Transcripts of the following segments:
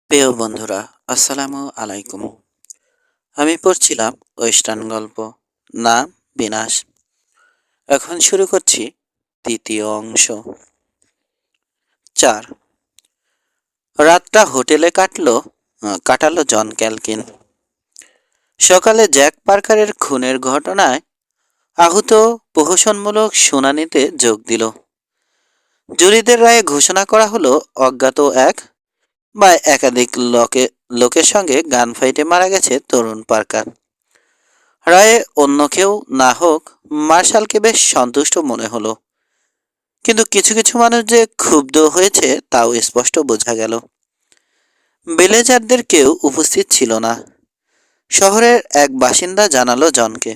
প্রিয় বন্ধুরা, আসসালামু আলাইকুম। আমি পড়ছিলাম ওয়েস্টার্ন গল্প, নাম বিনাশ। এখন শুরু করছি তৃতীয় অংশ। 4। রাতটা হোটেলে কাটালো জন ক্যালকিন। সকালে জ্যাক পার্কারের খুনের ঘটনায় আহত প্রহসনমূলক শুনানিতে যোগ দিল। জুরিদের রায়ে ঘোষণা করা হলো অজ্ঞাত এক বা একাধিক লোকের সঙ্গে গান ফাইটে মারা গেছে তরুণ পার্কার। রায়ে অন্য কেউ না হোক, মার্শালকে বেশ সন্তুষ্ট মনে হলো। কিন্তু কিছু কিছু মানুষ যে ক্ষুব্ধ হয়েছে তাও স্পষ্ট বোঝা গেল। ভিলেজারদের কেউ উপস্থিত ছিল না। শহরের এক বাসিন্দা জানালো জনকে।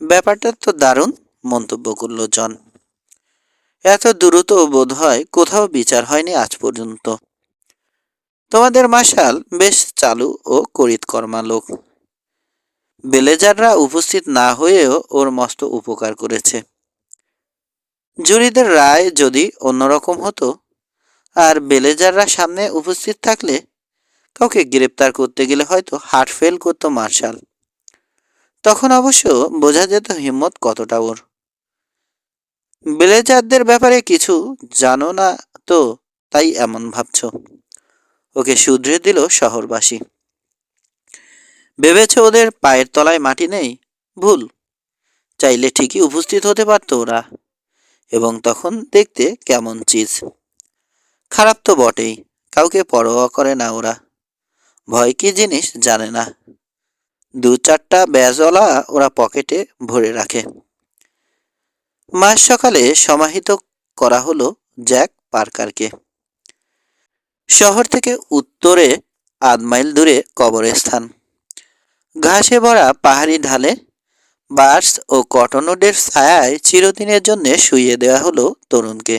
ব্যাপারটা তো দারুণ, মন্তব্য করল জন। এত দ্রুত বোধ হয় কোথাও বিচার হয়নি আজ পর্যন্ত। তোমাদের মার্শাল বেশ চালু ও করিতকর্মা লোক। ভিলেজাররা উপস্থিত না হয়েও ওর মস্ত উপকার করেছে। জুরিদের রায় যদি অন্যরকম হতো আর বেলেজাররা সামনে উপস্থিত থাকলে কাউকে গ্রেপ্তার করতে গেলে হয়তো হার্ট ফেল করতো মার্শাল। তখন অবশ্য বোঝা যেত হিম্মত কতটা ওর। বেলেজারদের ব্যাপারে কিছু জানো না তো, তাই এমন ভাবছো। ওকে শুধরে দিল শহরবাসী। ভেবেছে ওদের পায়ের তলায় মাটি নেই? ভুল। চাইলে ঠিকই উপস্থিত হতে পারতো ওরা, এবং তখন দেখতে কেমন চিজ। খারাপ তো বটেই, কাউকে পরোয়া করে না ওরা। ভয় কি জিনিস জানে না। দু চারটা ব্যাজওয়ালা ওরা পকেটে ভরে রাখে। মাস সকালে সমাহিত করা হলো জ্যাক পার্কারকে। শহর থেকে উত্তরে ৮ মাইল দূরে কবরস্থান। ঘাসে ভরা পাহাড়ি ঢালে বার্স ও কটনউডের ছায়ায় চিরদিনের জন্য শুইয়ে দেওয়া হলো তরুণকে।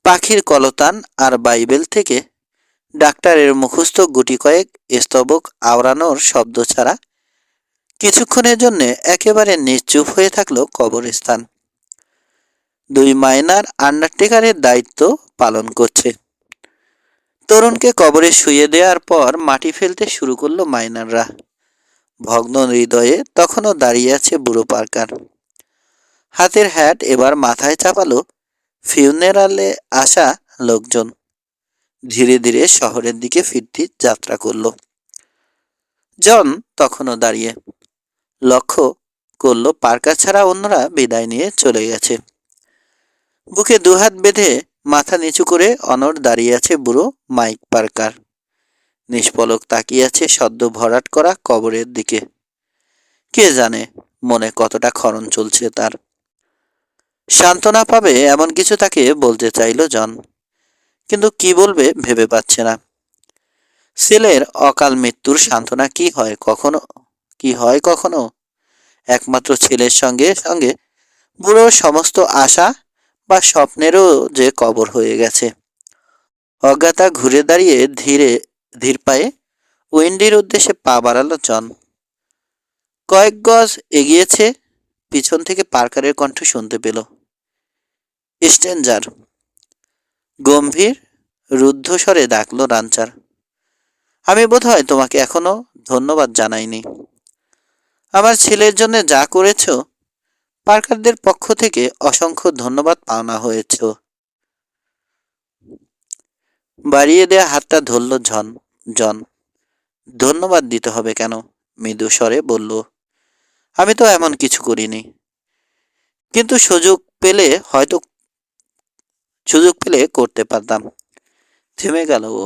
পাখির কলতান আর বাইবেল থেকে ডাক্তারের মুখস্থ গুটি কয়েক স্তবক আওড়ানোর শব্দ ছাড়া কিছুক্ষণের জন্য একেবারে নিশ্চুপ হয়ে থাকলো কবরস্থান। 2 মাইনার আন্ডারটেকারের দায়িত্ব পালন করছে। তরুণকে কবরে শুয়ে দেওয়ার পর মাটি ফেলতে শুরু করলো মাইনাররা। ভগ্ন হৃদয়ে তখনও দাঁড়িয়ে আছে বুড়ো পার্কার। হাতের হ্যাট এবার মাথায় চাপালো ফিউনেরালে আসা লোকজন। ধীরে ধীরে শহরের দিকে ফিরতে যাত্রা করলো। জন তখনও দাঁড়িয়ে লক্ষ্য করলো পার্কার ছাড়া অন্যরা বিদায় নিয়ে চলে গেছে। বুকে দুহাত বেঁধে মাথা নিচু করে অনড় দাঁড়িয়ে আছে বুড়ো মাইক পার্কার। নিষ্পলক তাকিয়ে আছে সদ্য ভরাট করা কবরের দিকে। কে জানে মনে কতটা ক্ষরণ চলছে তার। সান্ত্বনা পাবে এমন কিছু তাকে বলতে চাইল জন, কিন্তু কি বলবে ভেবে পাচ্ছে না। ছেলের অকাল মৃত্যুর সান্ত্বনা কি হয় কখনো? একমাত্র ছেলের সঙ্গে সঙ্গে বুড়োর সমস্ত আশা বা স্বপ্নেরও যে কবর হয়ে গেছে। অজ্ঞাতা ঘুরে দাঁড়িয়ে ধীর পায়ে উইন্ডির উদ্দেশ্যে পা বাড়ালো জন। কয়েক গজ এগিয়েছে, পিছন থেকে পার্কারের কণ্ঠ শুনতে পেল। স্ট্রেঞ্জার। গম্ভীর রুদ্ধস্বরে ডাকলো রাঞ্চার। আমি বোধহয় তোমাকে এখনো ধন্যবাদ জানাইনি। আমার ছেলের জন্য যা করেছ, পার্কারদের পক্ষ থেকে অসংখ্য ধন্যবাদ পাওনা হয়েছে। বাড়িয়ে দেয়া হাতটা ধরল জন। ধন্যবাদ দিতে হবে কেন? মৃদু স্বরে বলল। আমি তো এমন কিছু করিনি, কিন্তু সুযোগ পেলে করতে পারতাম। থেমে গেল ও।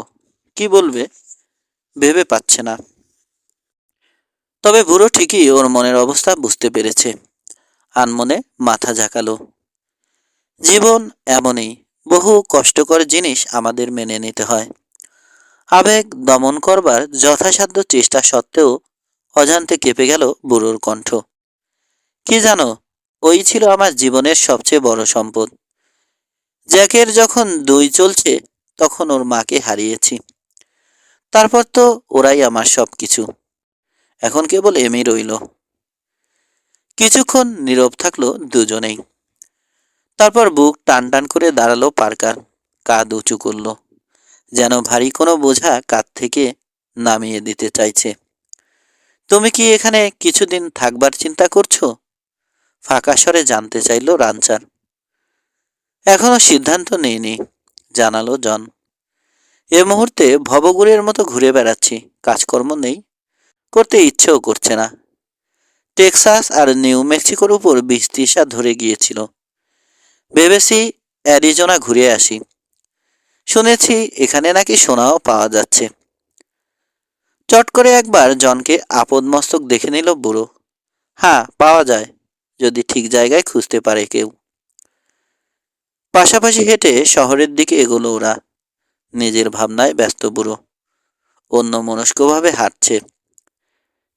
কি বলবে ভেবে পাচ্ছে না। তবে বুড়ো ঠিকই ওর মনের অবস্থা বুঝতে পেরেছে। আনমনে মাথা ঝাঁকালো। জীবন এমনই, বহু কষ্টকর জিনিস আমাদের মেনে নিতে হয়। আবেগ দমন করবার যথাসাধ্য চেষ্টা সত্ত্বেও অজান্তে কেঁপে গেল বুড়োর কণ্ঠ। কি জানো, ওই ছিল আমার জীবনের সবচেয়ে বড় সম্পদ। জ্যাকের যখন দুই চলছে তখন ওর মাকে হারিয়েছি। তারপর তো ওরাই আমার সব কিছু। এখন কেবল এমই রইল। কিছুক্ষণ নীরব থাকলো দুজনেই। তারপর বুক টান টান করে দাঁড়ালো পার্কার। কাঁধ উঁচু করলো। যেন ভারী কোনো বোঝা কাঁধ থেকে নামিয়ে দিতে চাইছে। তুমি কি এখানে কিছুদিন থাকবার চিন্তা করছো? ফাঁকা স্বরে জানতে চাইল রানচার। এখনো সিদ্ধান্ত নেইনি, জানালো জন। এ মুহূর্তে ভবঘুরের মতো ঘুরে বেড়াচ্ছি, কাজকর্ম নেই, করতে ইচ্ছেও করছে না। টেক্সাস আর নিউ মেক্সিকোর উপর বৃষ্টিশা ধরে গিয়েছিল, ভেবেছি অ্যারিজোনা ঘুরে আসি। শুনেছি এখানে নাকি সোনাও পাওয়া যাচ্ছে। চট করে একবার জনকে আপদমস্তক দেখে নিল বুড়ো। হ্যাঁ, পাওয়া যায়, যদি ঠিক জায়গায় খুঁজতে পারে কেউ। পাশাপাশি হেঁটে শহরের দিকে এগোলো ওরা। নিজের ভাবনায় ব্যস্ত বুড়ো অন্যমনস্কভাবে হাঁটছে।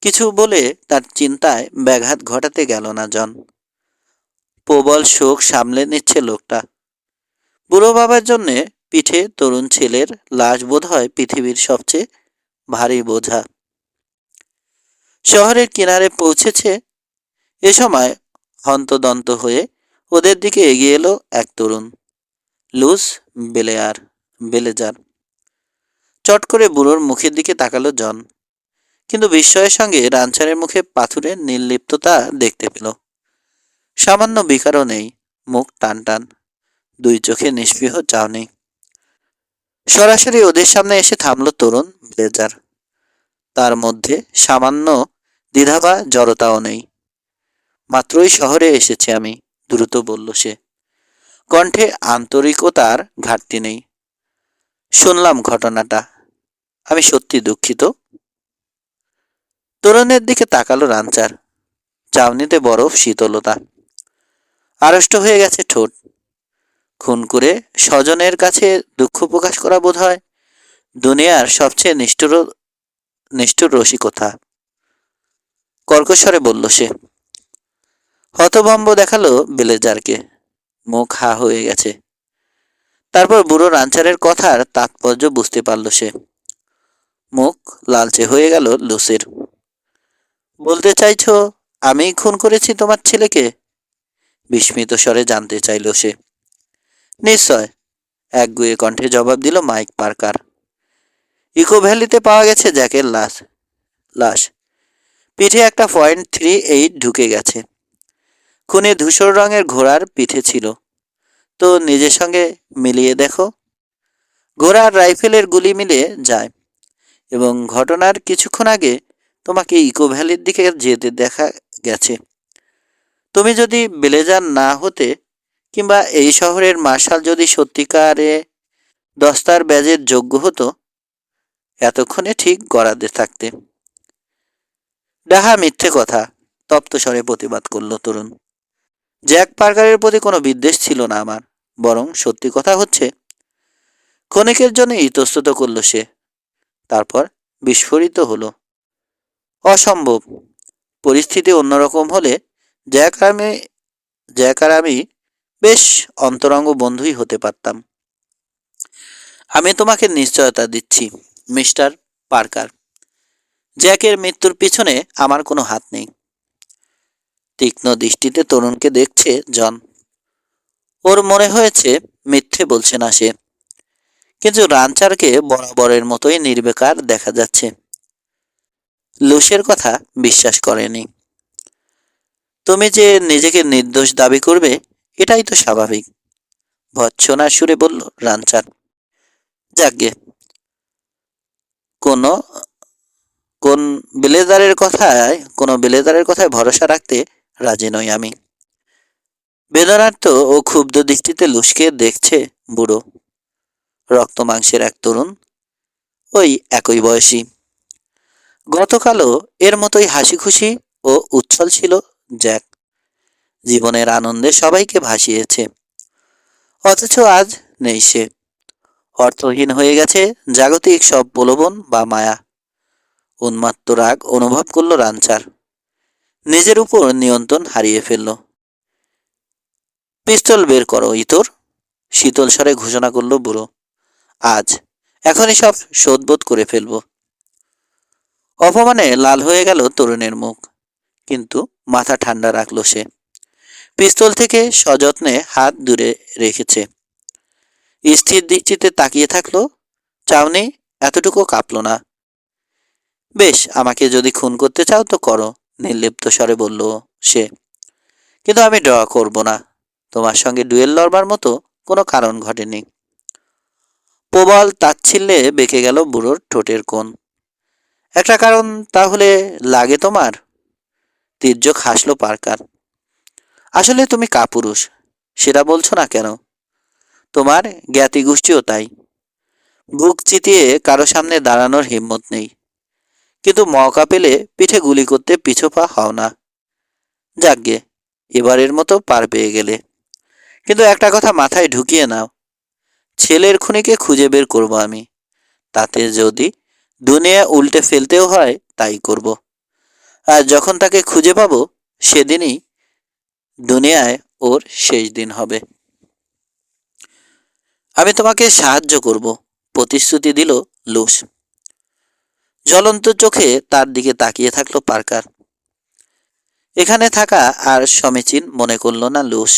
কিছু বলে তার চিন্তায় ব্যাঘাত ঘটাতে গেল না জন। প্রবল শোক সামলে নিচ্ছে লোকটা। বুড়ো বাবার জন্যে পিঠে তরুণ ছেলের লাশ বোধ হয় পৃথিবীর সবচেয়ে ভারী বোঝা। শহরের কিনারে পৌঁছেছে। এ সময় হন্তদন্ত হয়ে ওদের দিকে এগিয়ে এলো এক তরুণ, লুস বেলেজার। চট করে বুড়োর মুখের দিকে তাকালো জন, কিন্তু বিস্ময়ের সঙ্গে রানচারের মুখে পাথুরের নির্লিপ্ততা দেখতে পেল। সামান্য বিকারও নেই, মুখ টান টান, দুই চোখে নিস্পৃহ চাহনি। সরাসরি ওদের সামনে এসে থামল তরুণ ব্লেজার। তার মধ্যে সামান্য দ্বিধা বা জড়তাও নেই। মাত্রই শহরে এসেছি আমি, দ্রুত বলল সে। কণ্ঠে আন্তরিকতার ঘাটতি নেই। শুনলাম ঘটনাটা, আমি সত্যি দুঃখিত। তরুণের দিকে তাকালো রানচার। চাউনিতে বরফ শীতলতা। আড়ষ্ট হয়ে গেছে ঠোঁট। খুন করে স্বজনের কাছে দুঃখ প্রকাশ করা বোধ হয় দুনিয়ার সবচেয়ে নিষ্ঠুর রসিকতা। কর্কশরে বলল সে। হতভম্ব দেখালো বেলেজারকে। মুখ হা হয়ে গেছে। তারপর বুড়ো রানচারের কথার তাৎপর্য বুঝতে পারল সে। মুখ লালচে হয়ে গেল লুসের। বলতে চাইছো আমি খুন করেছি তোমার ছেলেকে? বিস্মিত স্বরে জানতে চাইল সে। নিশ্চয়, একগুঁয়ে কণ্ঠে জবাব দিল মাইক পার্কার। ইকো ভ্যালিতে পাওয়া গেছে জ্যাকের লাশ। পিঠে একটা .38 ঢুকে গেছে। খুনে ধূসর রঙের ঘোড়ার পিঠে ছিল। তো নিজের সঙ্গে মিলিয়ে দেখো। ঘোড়ার রাইফেলের গুলি মিলে যায়, এবং ঘটনার কিছুক্ষণ আগে তোমাকে ইকো ভ্যালির দিকে যেতে দেখা গেছে। তুমি যদি বেলেজার না হতে, কিংবা এই শহরের মার্শাল যদি সত্যিকারে দস্তার ব্যাজের যোগ্য হতো, এতক্ষণে ঠিক গড়াতে থাকতে। ডাহা মিথ্যে কথা, তপ্ত স্বরে প্রতিবাদ করল তরুণ। জ্যাক পার্কারের প্রতি কোনো বিদ্বেষ ছিল না আমার, বরং সত্যি কথা হচ্ছে। ক্ষণিকের জন্য ইতস্তত করল সে, তারপর বিস্ফোরিত হলো। অসম্ভব। পরিস্থিতি অন্যরকম হলে জ্যাক আর আমি বেশ অন্তরঙ্গ বন্ধুই হতে পারতাম। আমি তোমাকে নিশ্চয়তা দিচ্ছি মিস্টার পার্কার, জ্যাকের মৃত্যুর পিছনে আমার কোনো হাত নেই। তীক্ষ্ণ দৃষ্টিতে তরুণকে দেখছে জন। ওর মনে হয়েছে মিথ্যে বলছে না সে, কিন্তু রানচারকে বরাবরের মতোই নির্বিকার দেখা যাচ্ছে। লুসের কথা বিশ্বাস করেনি। তুমি যে নিজেকে নির্দোষ দাবি করবে, এটাই তো স্বাভাবিক, ভৎসনার সুরে বলল রানচার। যাকগে, কোনো কোন বেলেদারের কথায় ভরসা রাখতে রাজি নই আমি। বেদনার্ত ও ক্ষুব্ধ দৃষ্টিতে লুসকে দেখছে বুড়ো। রক্ত মাংসের এক তরুণ, ওই একই বয়সী। গতকালও এর মতোই হাসি খুশি ও উচ্ছল ছিল জ্যাক। জীবনের আনন্দে সবাইকে ভাসিয়েছে। অথচ আজ নেই সে। অর্থহীন হয়ে গেছে জাগতিক সব প্রলোভন বা মায়া। উন্মাত্ত রাগ অনুভব করল রানচার। নিজের উপর নিয়ন্ত্রণ হারিয়ে ফেলল। পিস্তল বের করো ইতর, শীতল স্বরে ঘোষণা করল বুড়ো। আজ, এখনই সব শোধবোধ করে ফেলব। অপমানে লাল হয়ে গেল তরুণের মুখ, কিন্তু মাথা ঠান্ডা রাখল সে। পিস্তল থেকে সযত্নে হাত দূরে রেখেছে। স্থির দৃষ্টিতে তাকিয়ে থাকলো চাউনি এতটুকু কাঁপল না। বেশ, আমাকে যদি খুন করতে চাও তো করো, নির্লিপ্ত স্বরে বলল সে। কিন্তু আমি ড্র করব না। তোমার সঙ্গে ডুয়েল লড়বার মতো কোনো কারণ ঘটেনি। প্রবল তাচ্ছিল্যে বেঁকে গেল বুড়োর ঠোঁটের কোণ। একটা কারণ তাহলে লাগে তোমার? তীর্যক হাসল পার্কার। আসলে তুমি কাপুরুষ, সেটা বলছো না কেন? তোমার জ্ঞাতি গোষ্ঠীও তাই। বুক চিতিয়ে কারো সামনে দাঁড়ানোর হিম্মত নেই, কিন্তু মৌকা পেলে পিঠে গুলি করতে পিছু পা হও না। যাকগে, এবারের মতো পার পেয়ে গেলে। কিন্তু একটা কথা মাথায় ঢুকিয়ে নাও, ছেলের খুনিকে খুঁজে বের করব আমি। তাতে যদি দুনিয়া উল্টে ফেলতেও হয় তাই করব। আর যখন তাকে খুঁজে পাবো সেদিনই দুনিয়ায় ওর শেষ দিন হবে। আমি তোমাকে সাহায্য করব, প্রতিশ্রুতি দিল লুস। জ্বলন্ত চোখে তার দিকে তাকিয়ে থাকলো পার্কার। এখানে থাকা আর সমীচীন মনে করল না লুস।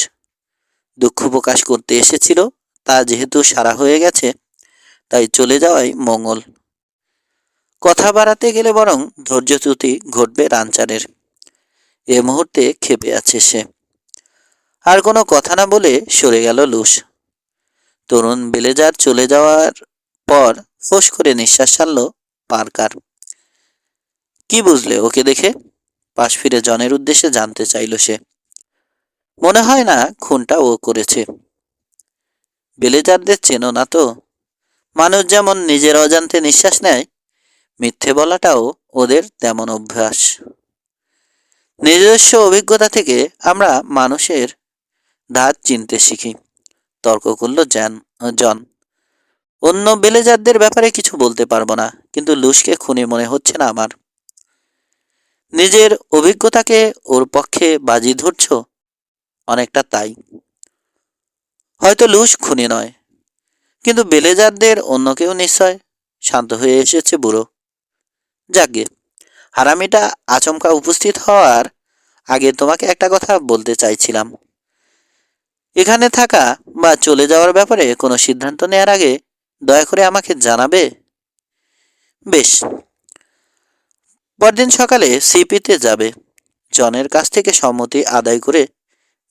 দুঃখ প্রকাশ করতে এসেছিল, তা যেহেতু সারা হয়ে গেছে তাই চলে যাওয়াই মঙ্গল। কথা বাড়াতে গেলে বরং ধৈর্যচ্যুতি ঘটবে রানচারের। এ মুহূর্তে ক্ষেপে আছে সে। আর কোনো কথা না বলে সরে গেল লুস। তরুণ বেলেজার চলে যাওয়ার পর ফোঁস করে নিঃশ্বাস ছাড়ল পার্কার। কি বুঝলে ওকে দেখে? পাশ ফিরে জনের উদ্দেশ্যে জানতে চাইল সে। মনে হয় না খুনটা ও করেছে। বেলেজারদের চেনো না তো? মানুষ যেমন নিজের অজান্তে নিঃশ্বাস নেয়, মিথ্যে বলাটাও ওদের তেমন অভ্যাস। নিজস্ব অভিজ্ঞতা থেকে আমরা মানুষের ধাত চিনতে শিখি, তর্ক করল জন। অন্য বেলেজারদের ব্যাপারে কিছু বলতে পারবো না, কিন্তু লুসকে খুনি মনে হচ্ছে না আমার। নিজের অভিজ্ঞতাকে ওর পক্ষে বাজি ধরছ? অনেকটা তাই। হয়তো লুস খুনি নয়, কিন্তু বেলেজারদের অন্য কেউ নিশ্চয়। শান্ত হয়ে এসেছে বুড়ো। যাকগে, হারামিটা আচমকা উপস্থিত হওয়ার আগে তোমাকে একটা কথা বলতে চাইছিলাম। এখানে থাকা বা চলে যাওয়ার ব্যাপারে কোনো সিদ্ধান্ত নেওয়ার আগে দয়া করে আমাকে জানাবে। বেশ। পরদিন সকালে সিপিতে যাবে। জনের কাছ থেকে সম্মতি আদায় করে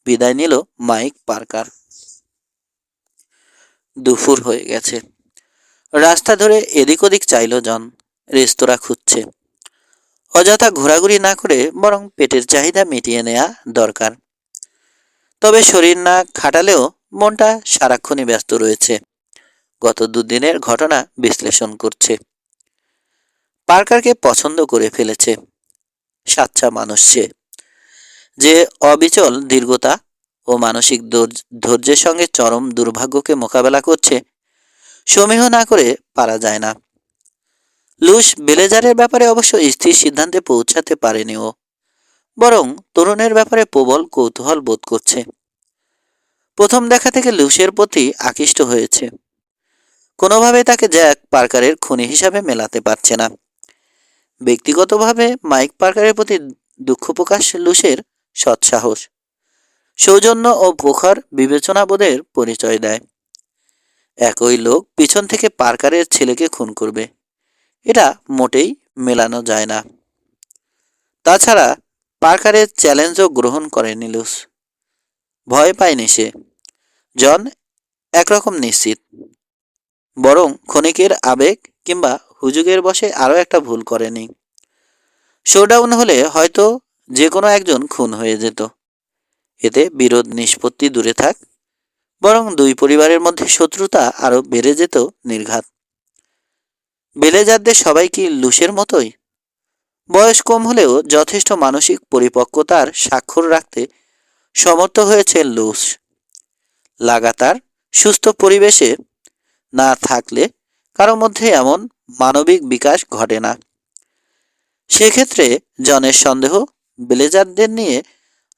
বিদায় নিল মাইক পার্কার। দুপুর হয়ে গেছে। রাস্তা ধরে এদিক ওদিক চাইল জন। রেস্তোরাঁ খুঁজছে। অযথা ঘোরাঘুরি না করে বরং পেটের চাহিদা মিটিয়ে নেওয়া দরকার। তবে শরীর না খাটালেও মনটা সারাক্ষণই ব্যস্ত রয়েছে। গত দুদিনের ঘটনা বিশ্লেষণ করছে। পার্কারকে পছন্দ করে ফেলেছে। সাচ্চা মানুষ সে, যে অবিচল দীর্ঘতা ও মানসিক ধৈর্যের সঙ্গে চরম দুর্ভাগ্যকে মোকাবেলা করছে, সমীহ না করে পারা যায় না। লুস বেলেজারের ব্যাপারে অবশ্য স্থির সিদ্ধান্তে পৌঁছাতে পারেনি ও, বরং তরুণের ব্যাপারে প্রবল কৌতূহল বোধ করছে। প্রথম দেখা থেকে লুসের প্রতি আকৃষ্ট হয়েছে। কোনোভাবে তাকে জ্যাক পার্কারের খুনি হিসাবে মেলাতে পারছে না। ব্যক্তিগতভাবে মাইক পার্কারের প্রতি দুঃখ প্রকাশ লুসের সৎসাহস, সৌজন্য ও প্রখর বিবেচনাবোধের পরিচয় দেয়। একই লোক পিছন থেকে পার্কারের ছেলেকে খুন করবে, এটা মোটেই মেলানো যায় না। তাছাড়া পার্কারের চ্যালেঞ্জও গ্রহণ করেনি লুস। ভয় পায়নি সে। জন একরকম নিশ্চিত, বরং ক্ষণিকের আবেগ কিংবা হুজুগের বশে আরও একটা ভুল করেনি। শোডাউন হলে হয়তো যে কোনো একজন খুন হয়ে যেত। এতে বিরোধ নিষ্পত্তি দূরে থাক, বরং দুই পরিবারের মধ্যে শত্রুতা আরো বেড়ে যেত নির্ঘাত। বেলেজারদের সবাই কি লুসের মতোই? বয়স কম হলেও যথেষ্ট মানসিক পরিপক্কতার স্বাক্ষর রাখতে সমর্থ হয়েছে লুস। লাগাতার সুস্থ পরিবেশে না থাকলে কারো মধ্যে এমন মানবিক বিকাশ ঘটে না। সেক্ষেত্রে জনের সন্দেহ, বেলেজারদের নিয়ে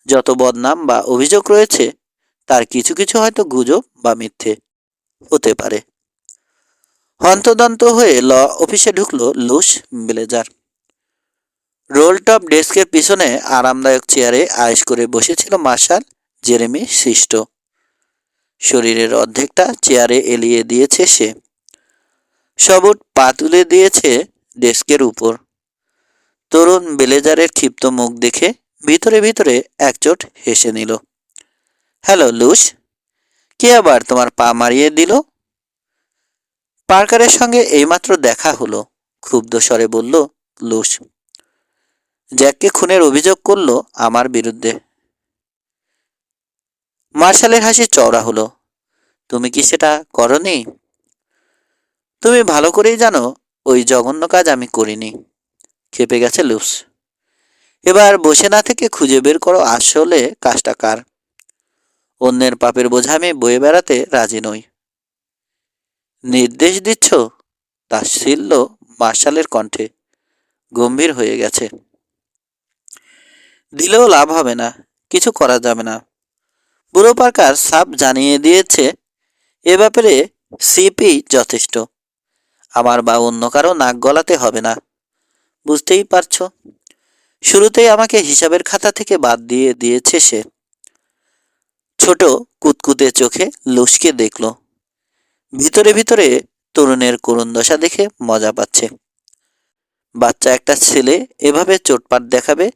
যত বদনাম বা অভিযোগ রয়েছে তার কিছু কিছু হয়তো গুজব বা মিথ্যে হতে পারে। হন্তদন্ত হয়ে ল অফিসে ঢুকলো লুস বেলেজার। রোল টপ ডেস্কের পিছনে আরামদায়ক চেয়ারে আয়েশ করে বসেছিল মার্শাল জেরেমি সিস্টো। শরীরের অর্ধেকটা চেয়ারে এলিয়ে দিয়েছে সে। সবুজ পা তুলে দিয়েছে ডেস্কের উপর। তরুণ ব্লেজারের ক্ষিপ্ত মুখ দেখে ভিতরে ভিতরে একচোট হেসে নিল। হ্যালো লুস, কে আবার তোমার পা মারিয়ে দিল? পার্কারের সঙ্গে এইমাত্র দেখা হলো, ক্ষুব্ধ স্বরে বলল লুস। জ্যাককে খুনের অভিযোগ করলো আমার বিরুদ্ধে। মার্শালের হাসি চওড়া হলো। তুমি কি সেটা করনি? তুমি ভালো করেই জানো ওই জঘন্য কাজ আমি করিনি, খেপে গেছে লুস। এবার বসে না থেকে খুঁজে বের করো আসলে কাজটা কার। অন্যের পাপের বোঝা আমি বয়ে বেড়াতে রাজি নই। নির্দেশ দিচ্ছ? তাচ্ছিল্য মার্শালের কণ্ঠে গম্ভীর হয়ে গেছে। দিলেও লাভ হবে না, কিছু করা যাবে না। বুড়ো পার্কার সাপ জানিয়ে দিয়েছে এ ব্যাপারে সিপি যথেষ্ট। আমার বা অন্য কারো নাক গলাতে হবে না, বুঝতেই পারছো। শুরুতেই আমাকে হিসাবের খাতা থেকে বাদ দিয়ে দিয়েছে সে। ছোট কুতকুতে চোখে লুসকে দেখল। ভিতরে ভিতরে তরুণের করুণ দশা দেখে মজা পাচ্ছে। বাচ্চা একটা ছেলে এভাবে চোটপাট দেখাবে,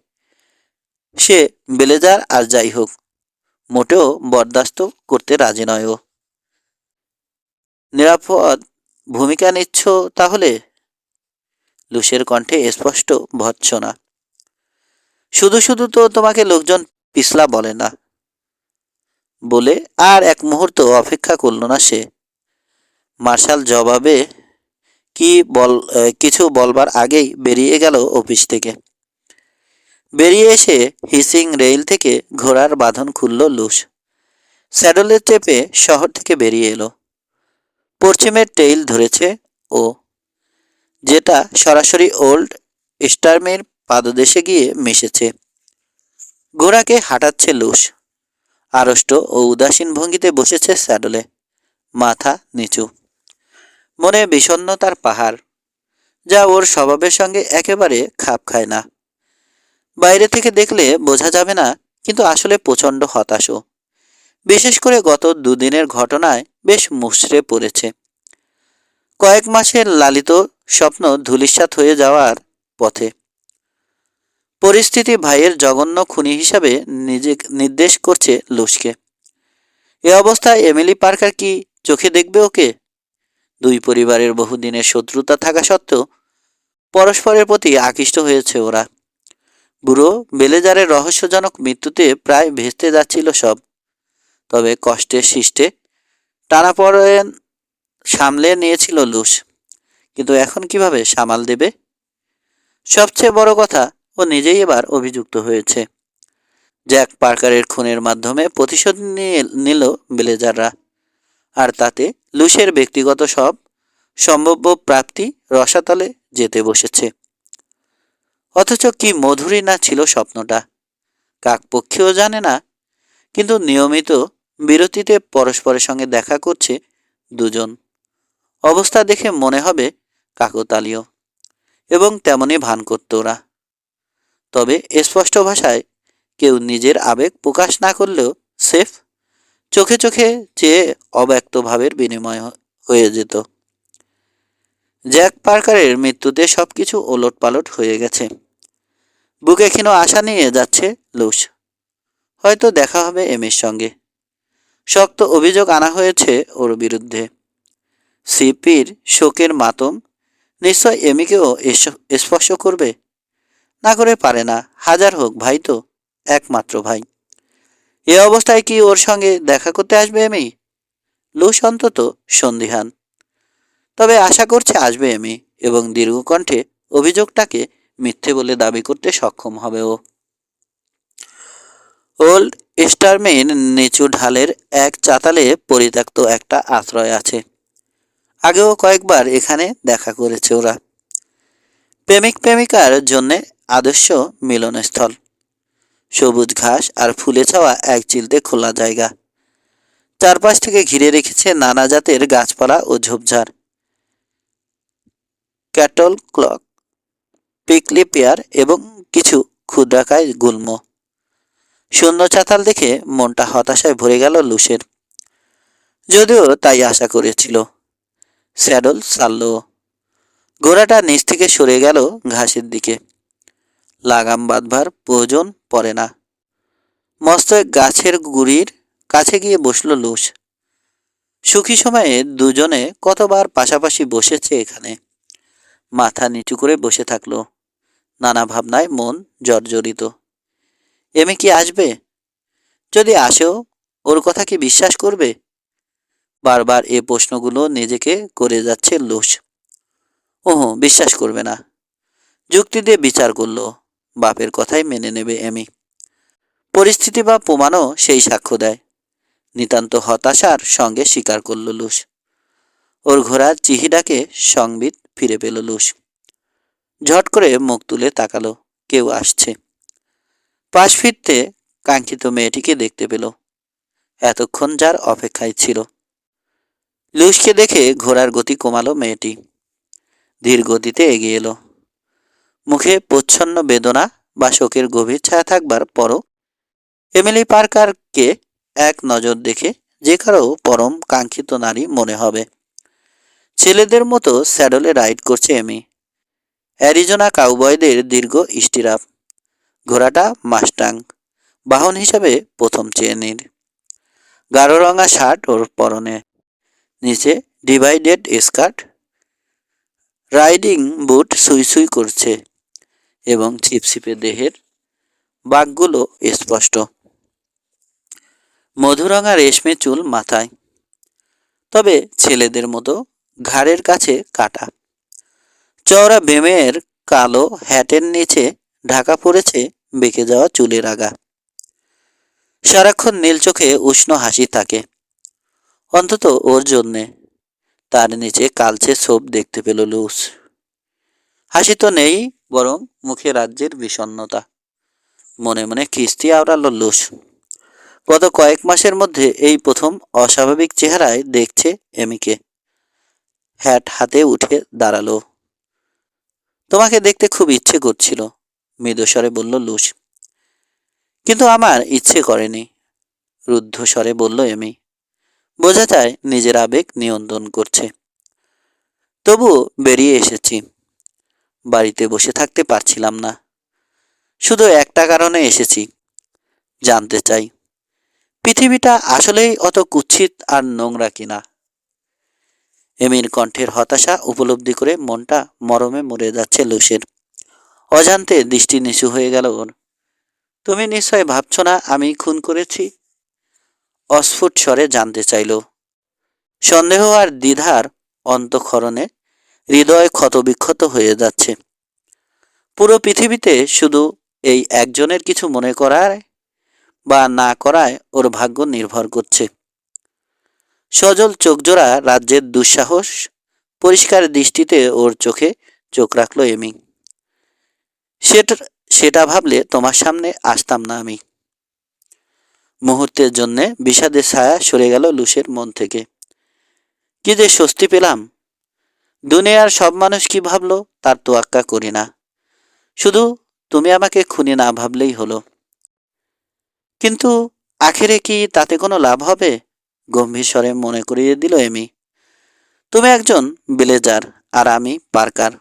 সে ব্লেজার আর যাই হোক মোটেও বরদাস্ত করতে রাজি নয় ও। নিরাপদ ভূমিকা নিচ্ছ তাহলে? লুসের কণ্ঠে স্পষ্ট ভর্ৎসনা। শুধু শুধু তো তোমাকে লোকজন পিছলা বলে না। বলে আর এক মুহূর্ত অপেক্ষা করল না সে। মার্শাল জবাবে কিছু বলবার আগেই বেরিয়ে গেল অফিস থেকে। বেরিয়ে এসে হিসিং রেল থেকে ঘোড়ার বাঁধন খুলল লুস। স্যাডলে চেপে শহর থেকে বেরিয়ে এলো। পশ্চিমের টেইল ধরেছে ও, যেটা সরাসরি ওল্ড স্টারমের পাদদেশে গিয়ে মিশেছে। ঘোড়াকে হাঁটাচ্ছে লুস। আড়ষ্ট ও উদাসীন ভঙ্গিতে বসেছে স্যাডলে, মাথা নিচু। মনে বিষণ্ণতার পাহাড়, যা ওর স্বভাবের সঙ্গে একেবারে খাপ খায় না। বাইরে থেকে দেখলে বোঝা যাবে না, কিন্তু আসলে প্রচণ্ড হতাশও। বিশেষ করে গত দুদিনের ঘটনায় বেশ মুষড়ে পড়েছে। কয়েক মাসের লালিত স্বপ্ন ধূলিসাৎ হয়ে যাওয়ার পথে। পরিস্থিতি ভাইয়ের জঘন্য খুনি হিসাবে নিজে নির্দেশ করছে লুসকে। এ অবস্থায় এমিলি পার্কার কি চোখে দেখবে ওকে? দুই পরিবারের বহুদিনের শত্রুতা থাকা সত্ত্বেও পরস্পরের প্রতি আকৃষ্ট হয়েছে ওরা। বুড়ো বেলেজারের রহস্যজনক মৃত্যুতে প্রায় ভেস্তে যাচ্ছিল সব। তবে কষ্টে শিষ্টে টানাপড়েন সামলে নিয়েছিল লুস। কিন্তু এখন কিভাবে সামাল দেবে? সবচেয়ে বড় কথা, ও নিজেই এবার অভিযুক্ত হয়েছে। জ্যাক পার্কারের খুনের মাধ্যমে প্রতিশোধ নিল ব্লেজাররা। আর তাতে লুসের ব্যক্তিগত সব সম্ভাব্য প্রাপ্তি রসাতলে যেতে বসেছে। অথচ কি মধুরই না ছিল স্বপ্নটা। কাকপক্ষীও জানে না, কিন্তু নিয়মিত বিরতিতে পরস্পরের সঙ্গে দেখা করছে দুজন। অবস্থা দেখে মনে হবে কাকতালীয়, এবং তেমনই ভান করত ওরা। তবে স্পষ্ট ভাষায় কেউ নিজের আবেগ প্রকাশ না করলেও সেফ, চোখে চোখে চেয়ে অব্যক্ত ভাবের বিনিময় হয়ে যেত। জ্যাক পার্কারের মৃত্যুতে সবকিছু ওলটপালট হয়ে গেছে। বুকে ক্ষীণ আশা নিয়ে যাচ্ছে লুস। হয়তো দেখা হবে এমির সঙ্গে। শক্ত অভিযোগ আনা হয়েছে ওর বিরুদ্ধে। সিপির শোকের মাতম নিশ্চয় এমিকেও স্পর্শ করবে। না করে পারে না, হাজার হোক ভাই তো, একমাত্র ভাই। এ অবস্থায় কি ওর সঙ্গে দেখা করতে আসবে এমি? লুস অন্তত সন্দিহান। তবে আশা করছে আসবে এমি, এবং দীর্ঘকণ্ঠে অভিযোগটাকে মিথ্যে বলে দাবি করতে সক্ষম হবে ও। ওল্ড স্টারমেন নিচু ঢালের এক চাতালে পরিত্যক্ত একটা আশ্রয় আছে। আগেও কয়েকবার এখানে দেখা করেছে ওরা। প্রেমিক প্রেমিকার জন্যে আদর্শ মিলনস্থল। সবুজ ঘাস আর ফুলে ছাওয়া এক চিলতে খোলা জায়গা। চারপাশ থেকে ঘিরে রেখেছে নানা জাতের গাছপালা ও ঝোপঝাড়। ক্যাটল ক্লক, পিকলি পেয়ার এবং কিছু ক্ষুদ্রাকায় গুল্ম। শূন্য চাতাল দেখে মনটা হতাশায় ভরে গেল লুসের। যদিও তাই আশা করেছিল। স্যাডল ছাড়ল। ঘোড়াটা নিচ থেকে সরে গেল ঘাসের দিকে। লাগাম বাঁধবার প্রয়োজন পড়ে না। মস্ত এক গাছের গুড়ির কাছে গিয়ে বসল লুস। সুখী সময়ে দুজনে কতবার পাশাপাশি বসেছে এখানে। মাথা নিচু করে বসে থাকলো। নানা ভাবনায় মন জর্জরিত। এমে কি আসবে? যদি আসেও, ওর কথা কি বিশ্বাস করবে? বারবার এ প্রশ্নগুলো নিজেকে করে যাচ্ছে লুস। ওহো, বিশ্বাস করবে না। যুক্তি দিয়ে বিচার করলো, বাপের কথাই মেনে নেবে এমি। পরিস্থিতি বা প্রমাণও সেই সাক্ষ্য দেয়। নিতান্ত হতাশার সঙ্গে স্বীকার করল লুস। ওর ঘোড়ার চিহিডাকে সংবিত ফিরে পেল লুস। ঝট করে মুখ তুলে তাকালো, কেউ আসছে। পাশ ফিরতে কাঙ্ক্ষিত মেয়েটিকে দেখতে পেল, এতক্ষণ যার অপেক্ষায় ছিল। লুসকে দেখে ঘোড়ার গতি কমালো মেয়েটি। ধীর গতিতে এগিয়ে এলো। মুখে প্রচ্ছন্ন বেদনা বা শোকের গভীর ছায়া থাকবার পরও এমিলি পার্কারকে এক নজর দেখে যে কারো পরম কাঙ্ক্ষিত নারী মনে হবে। ছেলেদের মতো স্যাডলে রাইড করছে এমি। অ্যারিজোনা কাউবয়দের দীর্ঘ স্টিরাপ। ঘোড়াটা মাস্টাং, বাহন হিসাবে প্রথম শ্রেণীর। গাঢ় রঙা শার্ট ওর পরনে, নিচে ডিভাইডেড স্কার্ট। রাইডিং বুট সুই সুই করছে এবং ছিপছিপে দেহের বাঁকগুলো স্পষ্ট। মধুরঙা রেশমে চুল মাথায়, তবে ছেলেদের মতো ঘাড়ের কাছে কাটা। চওড়া বেমের কালো হ্যাটের নিচে ঢাকা পড়েছে বেঁকে যাওয়া চুলের আগা। সারাক্ষণ নীল চোখে উষ্ণ হাসি থাকে, অন্তত ওর জন্যে। তার নিচে কালচে ছোপ দেখতে পেল লুস। হাসি তো নেই, বরং মুখে রাজ্যের বিষণ্ণতা। মনে মনে কিস্তি আওড়ালো লুস। গত কয়েক মাসের মধ্যে এই প্রথম অস্বাভাবিক চেহারায় দেখছে এমিকে। হ্যাট হাতে উঠে দাঁড়ালো। তোমাকে দেখতে খুব ইচ্ছে করছিল, মৃদুস্বরে বলল লুস। কিন্তু আমার ইচ্ছে করেনি, রুদ্ধস্বরে বলল এমি। বোঝা যায় নিজের আবেগ নিয়ন্ত্রণ করছে। তবু বেরিয়ে এসেছি। বাড়িতে বসে থাকতে পারছিলাম না। শুধু একটা কারণে এসেছি, জানতে চাই পৃথিবীটা আসলেই অত কুৎসিত আর নোংরা কিনা। এমির কণ্ঠের হতাশা উপলব্ধি করে মনটা মরমে মরে যাচ্ছে লুসের। অজান্তে দৃষ্টি নিচু হয়ে গেল ওর। তুমি নিশ্চয় ভাবছ না আমি খুন করেছি? অস্ফুট স্বরে জানতে চাইল। সন্দেহ আর দ্বিধার অন্তঃক্ষরণে হৃদয় ক্ষতবিক্ষত হয়ে যাচ্ছে। পুরো পৃথিবীতে শুধু এই একজনের কিছু মনে করায় বা না করায় ওর ভাগ্য নির্ভর করছে। সজল চোখজোড়া রাজ্যের দুঃসাহস পরিষ্কার দৃষ্টিতে ওর চোখে চোখ রাখল এমি। সেটা সেটা ভাবলে তোমার সামনে আসতাম না আমি। মুহূর্তের জন্যে বিষাদের ছায়া সরে গেল লুসের মন থেকে। কি যে স্বস্তি পেলাম। দুনিয়ার সব মানুষ কি ভাবলো তার তোয়াক্কা করি না, শুধু তুমি আমাকে খুনি না ভাবলেই হলো। কিন্তু আখেরে কি তাতে কোনো লাভ হবে? গম্ভীর স্বরে মনে করিয়ে দিল এমি। তুমি একজন ভিলেজার আর আমি পার্কার।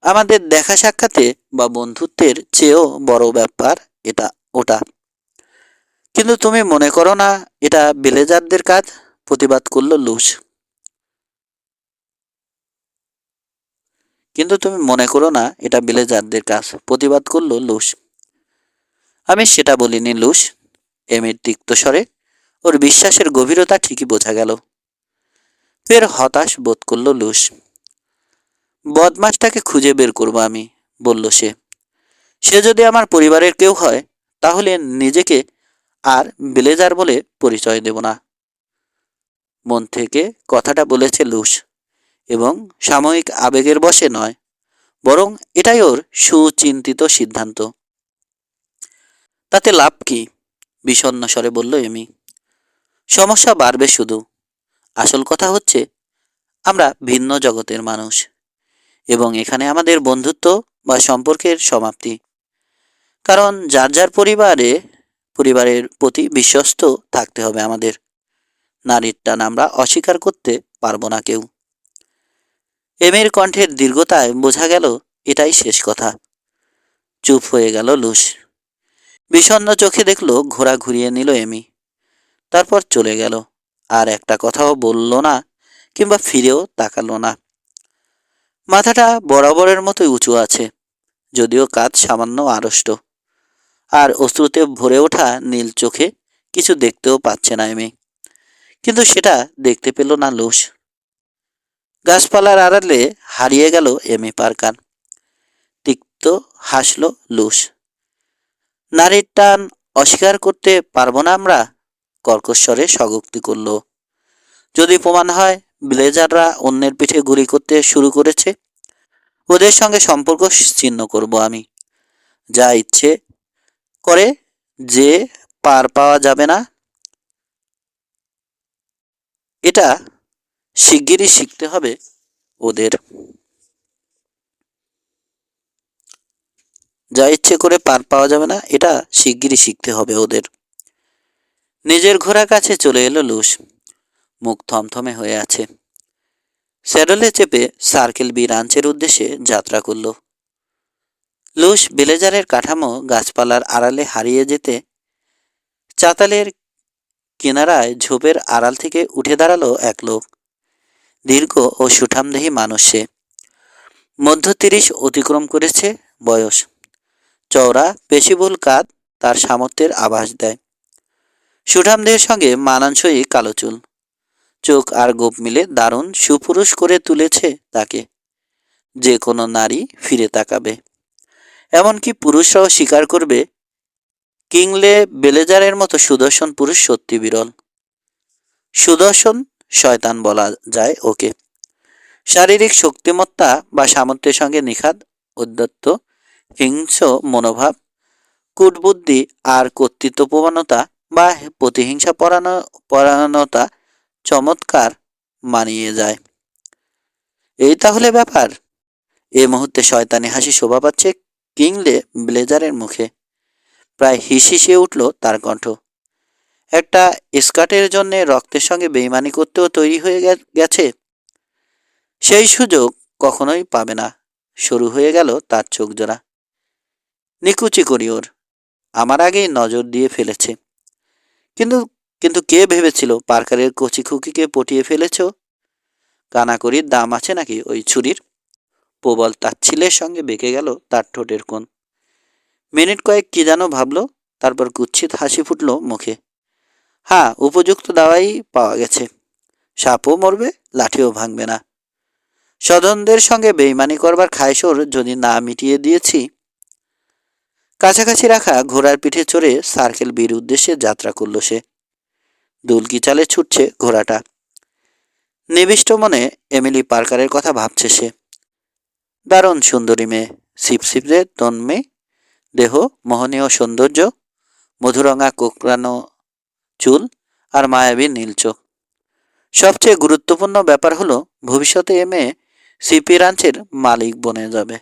আমাদের দেখা সাক্ষাতে বা বন্ধুত্বের চেয়েও বড় ব্যাপার এটা ওটা। কিন্তু তুমি মনে করো না এটা ভিলেজারদের কাজ? প্রতিবাদ করল লুস। কিন্তু তুমি মনে করো না এটা ভিলেজারদের কাজ? প্রতিবাদ করল লুস। আমি সেটা বলিনি লুস। এমির তিক্ত স্বরে ওর বিশ্বাসের গভীরতা ঠিকই বোঝা গেল। ফের হতাশ বোধ করল লুস। বদমাসটাকে খুঁজে বের করবো আমি, বলল সে। সে যদি আমার পরিবারের কেউ হয়, তাহলে নিজেকে আর ভিলেজার বলে পরিচয় দেব না। মন থেকে কথাটা বলেছে লুস, এবং সাময়িক আবেগের বশে নয়, বরং এটাই ওর সুচিন্তিত সিদ্ধান্ত। তাতে লাভ কি? বিষণ্ণ স্বরে বলল এমি। সমস্যা বাড়বে শুধু। আসল কথা হচ্ছে আমরা ভিন্ন জগতের মানুষ, এবং এখানে আমাদের বন্ধুত্ব বা সম্পর্কের সমাপ্তি। কারণ যার যার পরিবারের প্রতি বিশ্বস্ত থাকতে হবে আমাদের। নারীর টান আমরা অস্বীকার করতে পারবো না কেউ। এমির কণ্ঠের দীর্ঘতায় বোঝা গেল এটাই শেষ কথা। চুপ হয়ে গেল লুস। বিষণ্ণ চোখে দেখলো ঘোড়া ঘুরিয়ে নিল এমি, তারপর চলে গেল। আর একটা কথাও বলল না, কিংবা ফিরেও তাকালো না। মাথাটা বরাবরের মতোই উঁচু আছে, যদিও কাঁধ সামান্য আড়ষ্ট। আর অশ্রুতে ভরে ওঠা নীল চোখে কিছু দেখতেও পাচ্ছে না এমি। কিন্তু সেটা দেখতে পেল না লুস। গাছপালার আড়ালে হারিয়ে গেল এমি পার্কার। তিক্ত হাসল লুস। নারীর টান অস্বীকার করতে পারবো না আমরা, কর্কশ্বরে স্বগোক্তি করল। যদি প্রমাণ হয় ব্লেজাররা অন্যের পিঠে গুলি করতে শুরু করেছে, ওদের সঙ্গে সম্পর্ক ছিন্ন করব আমি। যা ইচ্ছে করে, যে পার পাওয়া যাবে না, এটা শিগগিরই শিখতে হবে ওদের। যা ইচ্ছে করে পার পাওয়া যাবে না, এটা শিগগিরই শিখতে হবে ওদের। নিজের ঘোড়ার কাছে চলে এলো লুস। মুখ থমথমে হয়ে আছে। স্যাডলে চেপে সার্কেল বি রাঞ্চের উদ্দেশ্যে যাত্রা করল। লুস ভিলেজারের কাঠামো গাছপালার আড়ালে হারিয়ে যেতে চাতালের কিনারায় ঝোপের আড়াল থেকে উঠে দাঁড়ালো এক লোক। দীর্ঘ ও সুঠামদেহী মানুষ সে। মধ্য 30 অতিক্রম করেছে বয়স। চওড়া পেশিবহুল কাঁধ তার সামর্থ্যের আভাস দেয়। সুঠামদেহের সঙ্গে মানানসই কালো চুল। চোখ আর গোপ মিলে দারুণ সুপুরুষ করে তুলেছে তাকে। যে কোনো নারী ফিরে তাকাবে, এমনকি পুরুষরাও স্বীকার করবে কিংলে বেলেজারের মতো সুদর্শন পুরুষ সত্যি বিরল। সুদর্শন শয়তান বলা যায় ওকে। শারীরিক শক্তিমত্তা বা সামর্থ্যের সঙ্গে নিখাদ উদ্যত্ত, হিংস্র মনোভাব, কূটবুদ্ধি আর কর্তৃত্ব প্রবণতা বা প্রতিহিংসা পরায়ণতা চমৎকার মানিয়ে যায়। এই তাহলে ব্যাপার। এই মুহূর্তে শয়তানি হাসি শোভা পাচ্ছে কিংলে ব্লেজারের মুখে। প্রায় হিসিয়ে উঠল তার কণ্ঠ। একটা স্কার্টের জন্য রক্তের সঙ্গে বেইমানি করতেও তৈরি হয়ে গেছে। সেই সুযোগ কখনোই পাবে না। শুরু হয়ে গেল তার চোখ জোড়া। নিকুচি করি ওর, আমার আগেই নজর দিয়ে ফেলেছে। কিন্তু কিন্তু কে ভেবেছিল পার্কারের কচি খুকিকে পটিয়ে ফেলেছ? কানাকড়ির দাম আছে নাকি ওই ছুরির? প্রবল তাচ্ছিলের সঙ্গে বেঁকে গেল তার ঠোঁটের কোণ। মিনিট কয়েক কি যেন ভাবল, তারপর কুৎসিত হাসি ফুটল মুখে। হ্যাঁ, উপযুক্ত দাওয়াই পাওয়া গেছে। সাপও মরবে, লাঠিও ভাঙবে না। স্বজনদের সঙ্গে বেইমানি করবার খায়সোর যদি না মিটিয়ে দিয়েছি। কাছাকাছি রাখা ঘোড়ার পিঠে চড়ে সার্কেল বির উদ্দেশ্যে যাত্রা করল সে। দুলকি চালে ছুটছে ঘোড়াটা। নিবিষ্ট মনে এমিলি পার্কারের কথা ভাবছে সে। দারুণ সুন্দরী মেয়ে, সিপসিপে তন্মে দেহ, মোহনীয় সৌন্দর্য, মধুরঙা কোকড়ানো চুল আর মায়াবী নীল চোখ। সবচেয়ে গুরুত্বপূর্ণ ব্যাপার হলো ভবিষ্যতে এ মেয়ে সিপি রাঞ্চের মালিক বনে যাবে।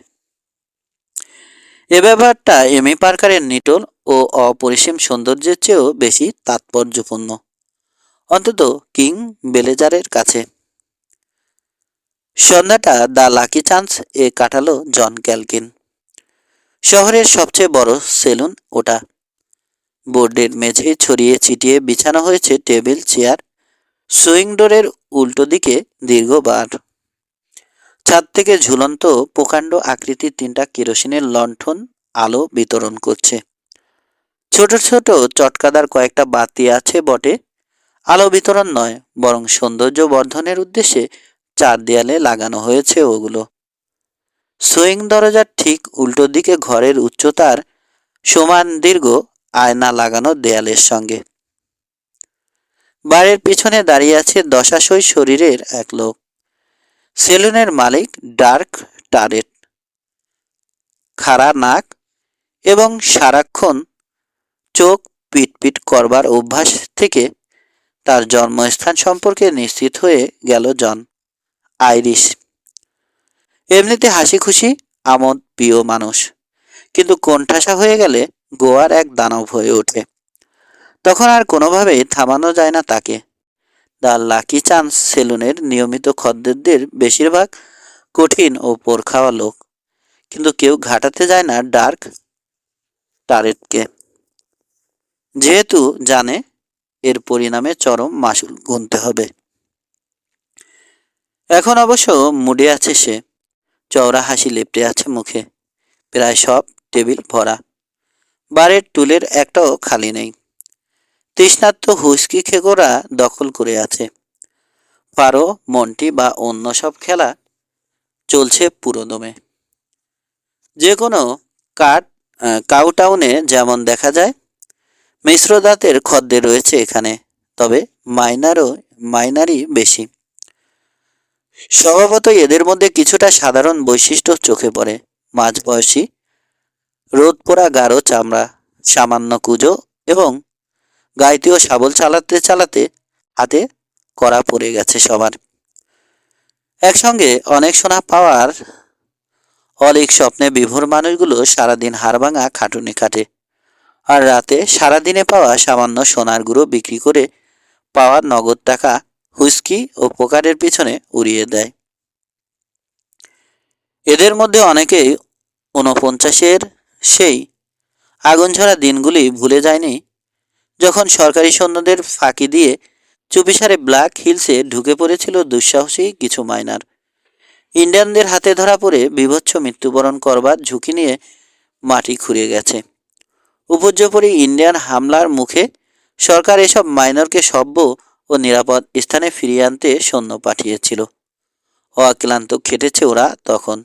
এ ব্যাপারটা এমি পার্কারের নিটোল ও অপরিসীম সৌন্দর্যের চেয়েও বেশি তাৎপর্যপূর্ণ, অন্তত কিং বেলেজারের কাছে। সন্ধ্যাটা দ্য লাকি চান্স এ কাটালো জন ক্যালকিন। শহরের সবচেয়ে বড় সেলুন ওটা। বোর্ডের মেঝে ছড়িয়ে ছিটিয়ে বিছানো হয়েছে টেবিল, চেয়ার, সুইং ডোরের উল্টো দিকে দীর্ঘ বার। ছাদ থেকে ঝুলন্ত প্রকাণ্ড আকৃতির 3টা কেরোসিনের লণ্ঠন আলো বিতরণ করছে। ছোট ছোট চটকাদার কয়েকটা বাতি আছে বটে, আলো বিতরণ নয়, বরং সৌন্দর্য বর্ধনের উদ্দেশ্যে 4 দেয়ালে লাগানো হয়েছে ওগুলো। সুইং দরজার ঠিক উল্টো দিকে ঘরের উচ্চতার সমান দীর্ঘ আয়না লাগানো দেয়ালের সঙ্গে। বাড়ির পিছনে দাঁড়িয়ে আছে দশাশই শরীরের এক লোক। সেলুনের মালিক। ডার্ক টারেট, খাড়া নাক এবং সারাক্ষণ চোখ পিটপিট করবার অভ্যাস থেকে তার জন্মস্থান সম্পর্কে নিশ্চিত হয়ে গেল জন। আইরিশ। এমনিতে হাসি খুশি আমোদ প্রিয় মানুষ, কিন্তু কোণঠাসা হয়ে গেলে গোয়ার এক দানব হয়ে ওঠে। তখন আর কোনোভাবেই থামানো যায় না তাকে। দ্য লাকি চান্স সেলুনের নিয়মিত খদ্দেরদের বেশিরভাগ কঠিন ও পোড় খাওয়া লোক, কিন্তু কেউ ঘাটাতে যায় না ডার্ক টারেটকে, যেহেতু জানে এর পরিণামে চরম মাসুল গুনতে হবে। এখন অবশ্য মুডে আছে সে, চওড়া হাসি লেপ্টে আছে মুখে, প্রায় সব টেবিল ভরা, বারের টুলের একটাও খালি নেই। তৃষ্ণার্ত হুইস্কি খেকোরা দখল করে আছে। ফারো, মন্টি বা অন্য সব খেলা চলছে পুরোদমে। যে কোনো কাউটাউনে যেমন দেখা যায়, মিশ্র দাঁতের খদ্দের রয়েছে এখানে, তবে মাইনারই বেশি। স্বভাবতই এদের মধ্যে কিছুটা সাধারণ বৈশিষ্ট্য চোখে পড়ে। মাঝবয়সী, রোদ পোড়া গাঢ় চামড়া, সামান্য কুঁজো এবং গাইতীয় শাবল চালাতে চালাতে হাতে কড়া পড়ে গেছে সবার। একসঙ্গে অনেক সোনা পাওয়ার অলিক স্বপ্নে বিভোর মানুষগুলো সারাদিন হাড়ভাঙা খাটুনি খাটে, আর রাতে সারাদিনে পাওয়া সামান্য সোনার গুঁড়ো বিক্রি করে পাওয়া নগদ টাকা হুইস্কি ও পোকারের পিছনে উড়িয়ে দেয়। এদের মধ্যে অনেকেই 49-এর সেই আগুনঝরা দিনগুলি ভুলে যায়নি, যখন সরকারি সৈন্যদের ফাঁকি দিয়ে চুপিসারে ব্ল্যাক হিলসে ঢুকে পড়েছিল দুঃসাহসী কিছু মাইনার। ইন্ডিয়ানদের হাতে ধরা পড়ে বীভৎস মৃত্যুবরণ করবার ঝুঁকি নিয়ে মাটি খুঁড়ে গেছে। উপর্যুপরি ইন্ডিয়ান হামলার মুখে সরকার এসব মাইনরকে সভ্য ও নিরাপদ স্থানে ফিরিয়ে আনতে সৈন্য পাঠিয়েছিল। অক্লান্ত খেটেছে ওরা তখন।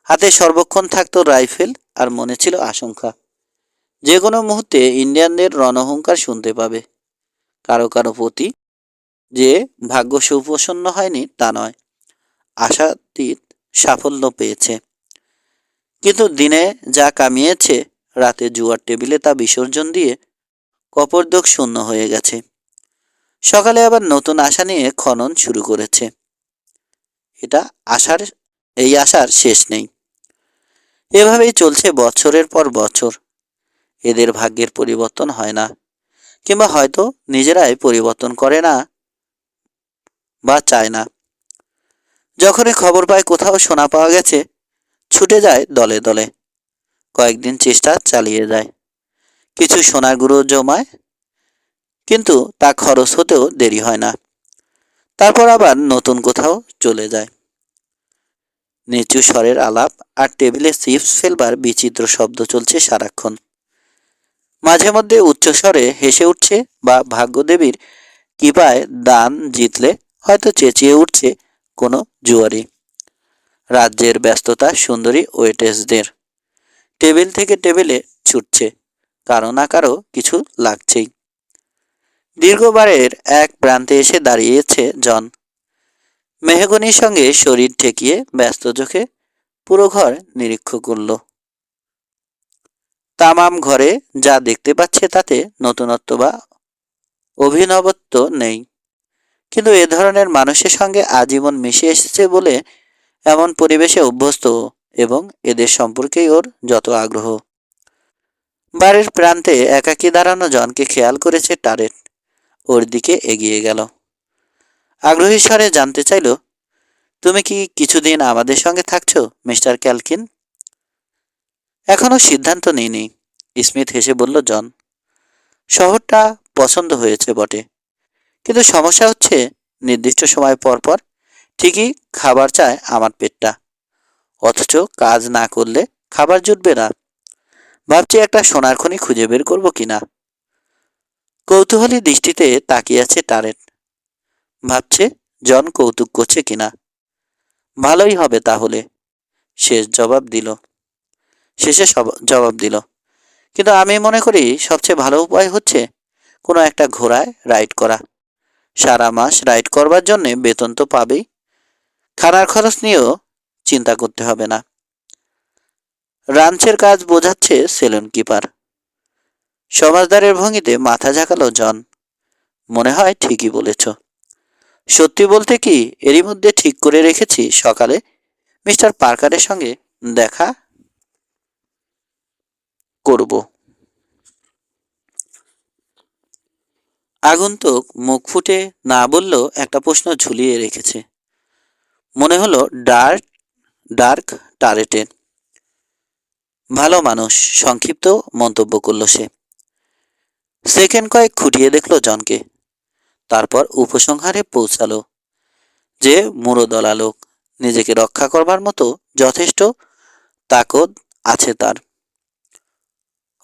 হাতে সর্বক্ষণ থাকতো রাইফেল, আর মনে ছিল আশঙ্কা যে কোনো মুহূর্তে ইন্ডিয়ানদের রণহুঙ্কার শুনতে পাবে। কারো কারো প্রতি যে ভাগ্য সুপ্রসন্ন হয়নি তা নয়, আশাতীত সাফল্য পেয়েছে, কিন্তু দিনে যা কামিয়েছে রাতে জুয়ার টেবিলে তা বিসর্জন দিয়ে কপর্দক শূন্য হয়ে গেছে। সকালে আবার নতুন আশা নিয়ে খনন শুরু করেছে। এটা আশার এই আশার শেষ নেই। এভাবেই চলছে বছরের পর বছর। এদের ভাগ্যের পরিবর্তন হয় না, কিংবা হয়তো নিজেরাই পরিবর্তন করে না বা চায় না। যখনই খবর পায় কোথাও সোনা পাওয়া গেছে, ছুটে যায় দলে দলে। কয়েকদিন চেষ্টা চালিয়ে যায়, কিছু সোনার গুঁড়ো জমায়, কিন্তু তা খরচ হতেও দেরি হয় না। তারপর আবার নতুন কোথাও চলে যায়। নিচু স্বরের আলাপ আর টেবিলে চিপস ফেলবার বিচিত্র শব্দ চলছে সারাক্ষণ। মাঝে মধ্যে উচ্চস্বরে হেসে উঠছে, বা ভাগ্যদেবীর কৃপায় দান জিতলে হয়তো চেঁচিয়ে উঠছে কোনো জুয়ারি। রাজ্যের ব্যস্ততা সুন্দরী ওয়েটেসদের টেবিল থেকে টেবিলে ছুটছে, কারো না কারো কিছু লাগছেই। দীর্ঘবারের এক প্রান্তে এসে দাঁড়িয়েছে জন। মেহগনির সঙ্গে শরীর ঠেকিয়ে ব্যস্ত চোখে পুরো ঘর নিরীক্ষ করল। তামাম ঘরে যা দেখতে পাচ্ছে তাতে নতুনত্ব বা অভিনবত্ব নেই, কিন্তু এ ধরনের মানুষের সঙ্গে আজীবন মিশে এসেছে বলে এমন পরিবেশে অভ্যস্ত, এবং এদের সম্পর্কেই ওর যত আগ্রহ। বাড়ির প্রান্তে একাকী দাঁড়ানো জনকে খেয়াল করেছে টারেট, ওর দিকে এগিয়ে গেল। আগ্রহী স্বরে জানতে চাইল, তুমি কি কিছুদিন আমাদের সঙ্গে থাকছো মিস্টার ক্যালকিন? এখনো সিদ্ধান্ত নিইনি, স্মিথ হেসে বলল জন। শহরটা পছন্দ হয়েছে বটে, কিন্তু সমস্যা হচ্ছে নির্দিষ্ট সময় পর পর ঠিকই খাবার চায় আমার পেটটা, অথচ কাজ না করলে খাবার জুটবে না। ভাবছি একটা সোনার খনি খুঁজে বের করবো কিনা। কৌতূহলী দৃষ্টিতে তাকিয়ে আছে টারেট, ভাবছে জন কৌতুক করছে কিনা। ভালোই হবে তাহলে, শেষে জবাব দিল। কিন্তু আমি মনে করি সবচেয়ে ভালো উপায় হচ্ছে কোনো একটা ঘোড়ায় রাইড করা। সারা মাস রাইড করবার জন্যে বেতন তো পাবেই, খানার খরচ নিয়েও চিন্তা করতে হবে না। রাঞ্চের কাজ বোঝাচ্ছে সেলুন কিপার। সমাজদারের ভঙ্গিতে মাথা ঝাঁকালো জন। মনে হয় ঠিকই বলেছ। সত্যি বলতে কি, এরই মধ্যে ঠিক করে রেখেছি সকালে মিস্টার পার্কারের সঙ্গে দেখা করব। আগন্তুক মুখ ফুটে না বললেও একটা প্রশ্ন ঝুলিয়ে রেখেছে। মনে হলো ডার্ক ডার্ক টারেটে। ভালো মানুষ, সংক্ষিপ্ত মন্তব্য করল সে। সেকেন্ড কয়েক খুঁটিয়ে দেখল জনকে, তারপর উপসংহারে পৌঁছালো যে মুরদলা লোক, নিজেকে রক্ষা করবার মতো যথেষ্ট তাকত আছে তার।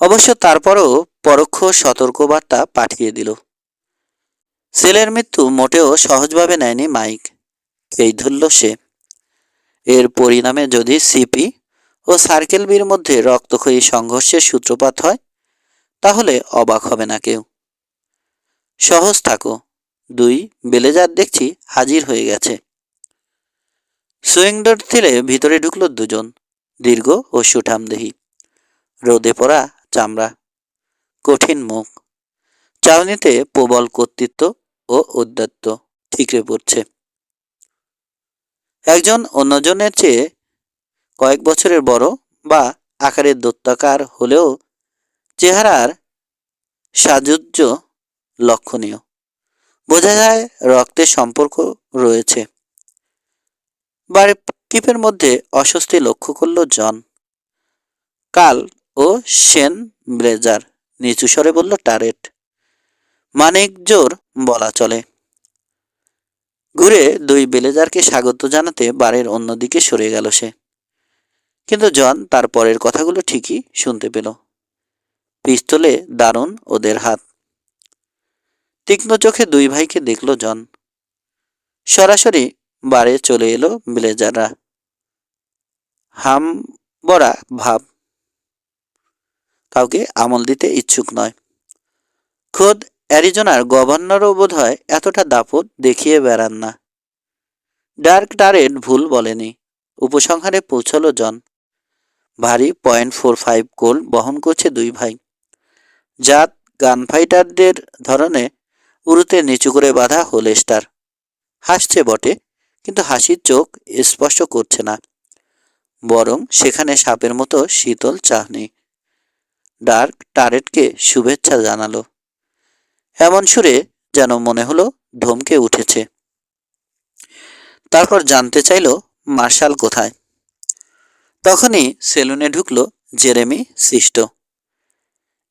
অবশ্য তারপরও পরোক্ষ সতর্কবার্তা পাঠিয়ে দিল। ছেলের মৃত্যু মোটেও সহজভাবে নেয়নি মাইক, এই ধরল সে। এর পরিণামে যদি সিপি ও সার্কেল বির মধ্যে রক্তক্ষয়ী সংঘর্ষের সূত্রপাত হয়, তাহলে অবাক হবে না কেউ। সহজ থাকো, 2 বেলেজার দেখছি হাজির হয়ে গেছে। সুইং ডোর থেকে ভিতরে ঢুকলো 2 জন, দীর্ঘ ও সুঠামদেহী, রোদে পড়া চামড়া, কঠিন মুখ, চাউনিতে প্রবল কর্তৃত্ব ও ঔদ্ধত্য ঠিকরে পড়ছে। একজন অন্যজনের চেয়ে কয়েক বছরের বড় বা আকারের দৈত্যাকার হলেও চেহারার সাজুজ্য লক্ষণীয়, বোঝা যায় রক্তের সম্পর্ক রয়েছে। বাড়ির কিপের মধ্যে অস্বস্তি লক্ষ্য করল জন। কাল ও সেন ব্লেজার, নিচু স্বরে বলল টারেট, মানিক জোর বলা চলে। ঘুরে 2 বেলেজারকে স্বাগত জানাতে বাড়ির অন্যদিকে সরে গেল সে। কিন্তু জন তার পরের কথাগুলো ঠিকই শুনতে পেল। পিস্তলে দারুণ ওদের হাত। তীক্ষ্ণ চোখে 2 ভাইকে দেখল জন। সরাসরি বাড়ি চলে এলো ব্লেজাররা, হামবরা ভাব, কাউকে আমল দিতে ইচ্ছুক নয়। খোদ অ্যারিজোনার গভর্নরও বোধহয় এতটা দাপট দেখিয়ে বেড়ান না। ডার্ক টারেট ভুল বলেনি, উপসংহারে পৌঁছল জন। ভারী .45 কোল্ট বহন করছে 2 ভাই, জাত গানফাইটারদের ধরনে উরুতে নিচু করে বাঁধা হোলেস্টার। হাসছে বটে, কিন্তু হাসির চোখ স্পর্শ করছে না, বরং সেখানে সাপের মতো শীতল চাহনি। ডার্ক টারেটকে শুভেচ্ছা জানালো এমন সুরে যেন মনে হলো ধমকে উঠেছে। তারপর জানতে চাইল মার্শাল কোথায়। তখনই সেলুনে ঢুকলো জেরেমি সিস্টো।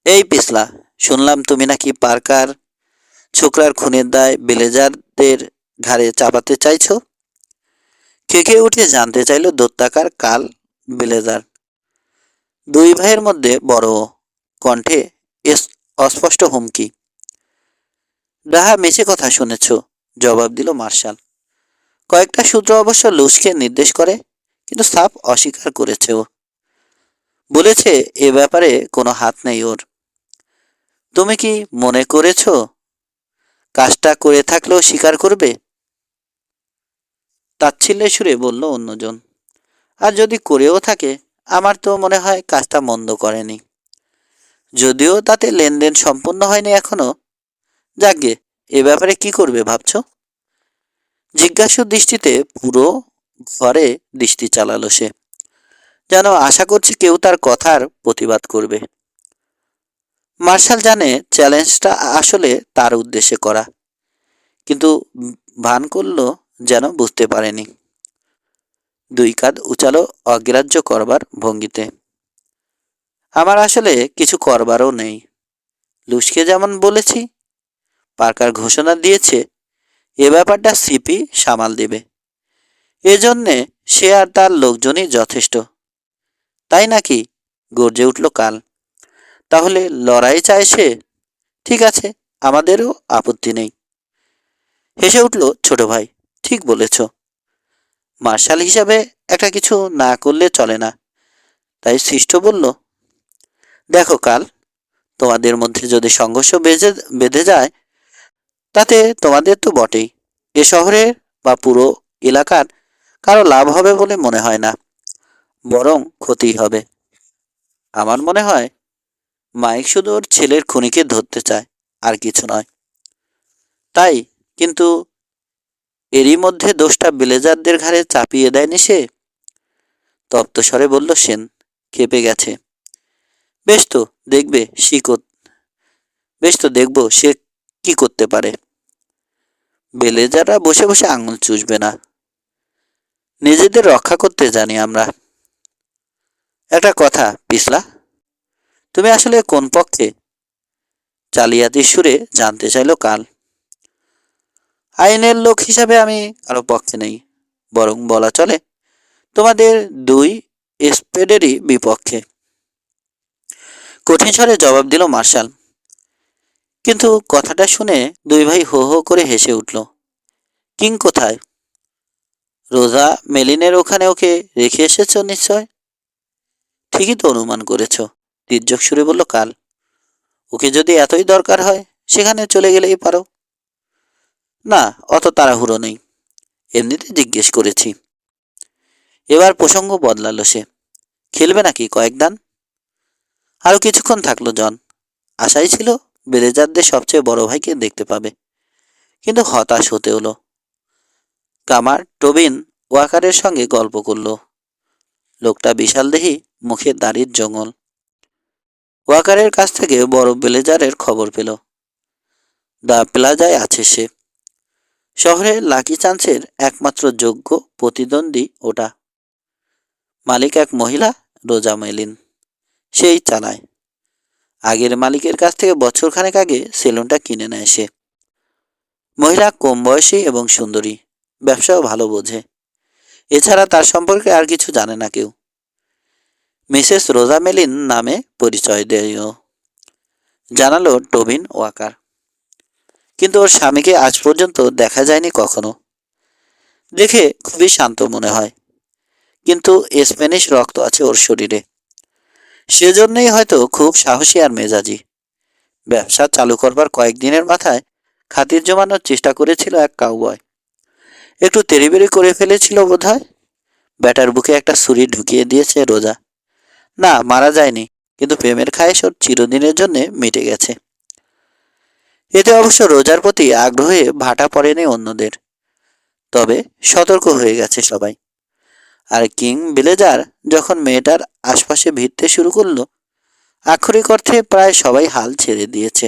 এই পিছলা, শুনলাম তুমি নাকি পার্কার ছোকরার খুনের দায় বেলেজারদের ঘাড়ে চাপাতে চাইছো। খেকে উঠে জানতে চাইল দত্তাকার কাল বেলেজার। 2 ভাইয়ের মধ্যে বড়, কণ্ঠে অস্পষ্ট হুমকি। ডাহা মেছে কথা শুনেছ, জবাব দিল মার্শাল। কয়েকটা সূত্র অবশ্য লুসকে নির্দেশ করে, কিন্তু সাফ অস্বীকার করেছে ও। বলেছে এ ব্যাপারে কোনো হাত নেই ওর। তুমি কি মনে করেছ কাজটা করে থাকলেও স্বীকার করবে? তাচ্ছিল্যের সুরে বলল অন্যজন। আর যদি করেও থাকে, আমার তো মনে হয় কাজটা মন্দ করেনি, যদিও তাতে লেনদেন সম্পন্ন হয়নি এখনো। যাকগে, এ ব্যাপারে কি করবে ভাবছ? জিজ্ঞাসু দৃষ্টিতে পুরো ঘরে দৃষ্টি চালালো সে, যেন আশা করছে কেউ তার কথার প্রতিবাদ করবে। মার্শাল জানে চ্যালেঞ্জটা আসলে তার উদ্দেশ্যে করা, কিন্তু ভান করল যেন বুঝতে পারেনি। 2 কাঁধ উচালো অগ্রাহ্য করবার ভঙ্গিতে। আমার আসলে কিছু করবারও নেই। লুসকে যেমন বলেছি, পার্কার ঘোষণা দিয়েছে এ ব্যাপারটা সিপি সামাল দেবে। এজন্যে সে আর তার লোকজনই যথেষ্ট। তাই নাকি? গর্জে উঠল কাল। তাহলে লড়াই চায় সে? ঠিক আছে, আমাদেরও আপত্তি নেই। হেসে উঠল ছোট ভাই। ঠিক বলেছ। মার্শাল হিসাবে একটা কিছু না করলে চলে না। তাই সৃষ্ট বলল, দেখো কাল, তোমাদের মধ্যে যদি সংঘর্ষ বেঁধে যায়, তাতে তোমাদের তো বটেই, এ শহরের বা পুরো এলাকার কারো লাভ হবে বলে মনে হয় না, বরং ক্ষতিই হবে। আমার মনে হয় মাইক শুধু ওর ছেলের খুনিকে ধরতে চায়, আর কিছু নয়। তাই, কিন্তু এরই মধ্যে দোষটা ব্লেজারদের ঘাড়ে চাপিয়ে দেয়নি সে? তপ্ত স্বরে বলল সেন, খেপে গেছে। বেশ তো দেখবে বেশ তো দেখবো সে কি করতে পারে। বেলেজাররা বসে বসে আঙুল চুষবে না। নিজেদের রক্ষা করতে জানি আমরা। একটা কথা পিছলা, তুমি আসলে কোন পক্ষে? জালিয়াতির সুরে জানতে চাইল কাল। আইনের লোক হিসাবে আমি কারো পক্ষে নেই, বরং বলা চলে তোমাদের দুই স্পেডেরই বিপক্ষে। কঠিন স্বরে জবাব দিল মার্শাল। কিন্তু কথাটা শুনে দুই ভাই হো হো করে হেসে উঠল। কিং কোথায়? রোজা মেলিনের ওখানে ওকে রেখে এসেছ নিশ্চয়। ঠিকই তো অনুমান করেছ, তির্যক সুরে বলল কাল। ওকে যদি এতই দরকার হয় সেখানে চলে গেলেই পারো। না, অত তাড়াহুড়ো নেই, এমনিতে জিজ্ঞেস করেছি। এবার প্রসঙ্গ বদলালো সে। খেলবে নাকি কয়েক দান? আরো কিছুক্ষণ থাকলো জন। আশাই ছিল বেলেজারদের সবচেয়ে বড় ভাইকে দেখতে পাবে, কিন্তু হতাশ হতে হলো। কামার টোবিন ওয়াকারের সঙ্গে গল্প করলো। লোকটা বিশালদেহী, মুখে দাড়ির জঙ্গল। ওয়াকারের কাছ থেকে বড় বেলেজারের খবর পেল। দ্য প্লাজায় আছে সে। শহরে লাকি চান্সের একমাত্র যোগ্য প্রতিদ্বন্দ্বী ওটা। মালিক এক মহিলা, রোজা মেলিন। সেই চালায়। আগের মালিকের কাছ থেকে বছরখানেক আগে সেলুনটা কিনে নেয় সে। মহিলা কম বয়সী এবং সুন্দরী, ব্যবসাও ভালো বোঝে। এছাড়া তার সম্পর্কে আর কিছু জানে না কেউ। মিসেস রোজা মেলিন নামে পরিচয় দেয় জানালো টোবিন ওয়াকার। কিন্তু ওর স্বামীকে আজ পর্যন্ত দেখা যায়নি কখনো। দেখে খুবই শান্ত মনে হয়, কিন্তু স্প্যানিশ রক্ত আছে ওর শরীরে। সেজন্যই হয়তো খুব সাহসী আর মেজাজি। ব্যবসা চালু করবার কয়েকদিনের মাথায় খাতির জমানোর চেষ্টা করেছিল এক কাউবয়। একটু তেড়িবেড়ি করে ফেলেছিল বোধহয়। ব্যাটার বুকে একটা ছুরি ঢুকিয়ে দিয়েছে রোজা। না, মারা যায়নি, কিন্তু প্রেমের খায়েশ ওর চিরদিনের জন্য মিটে গেছে। এতে অবশ্য রোজার প্রতি আগ্রহে ভাটা পড়েনি অন্যদের। তবে সতর্ক হয়ে গেছে সবাই। আর কিং ভিলেজার যখন মেয়েটার আশপাশে ভিড়তে শুরু করলো, আক্ষরিক অর্থে প্রায় সবাই হাল ছেড়ে দিয়েছে।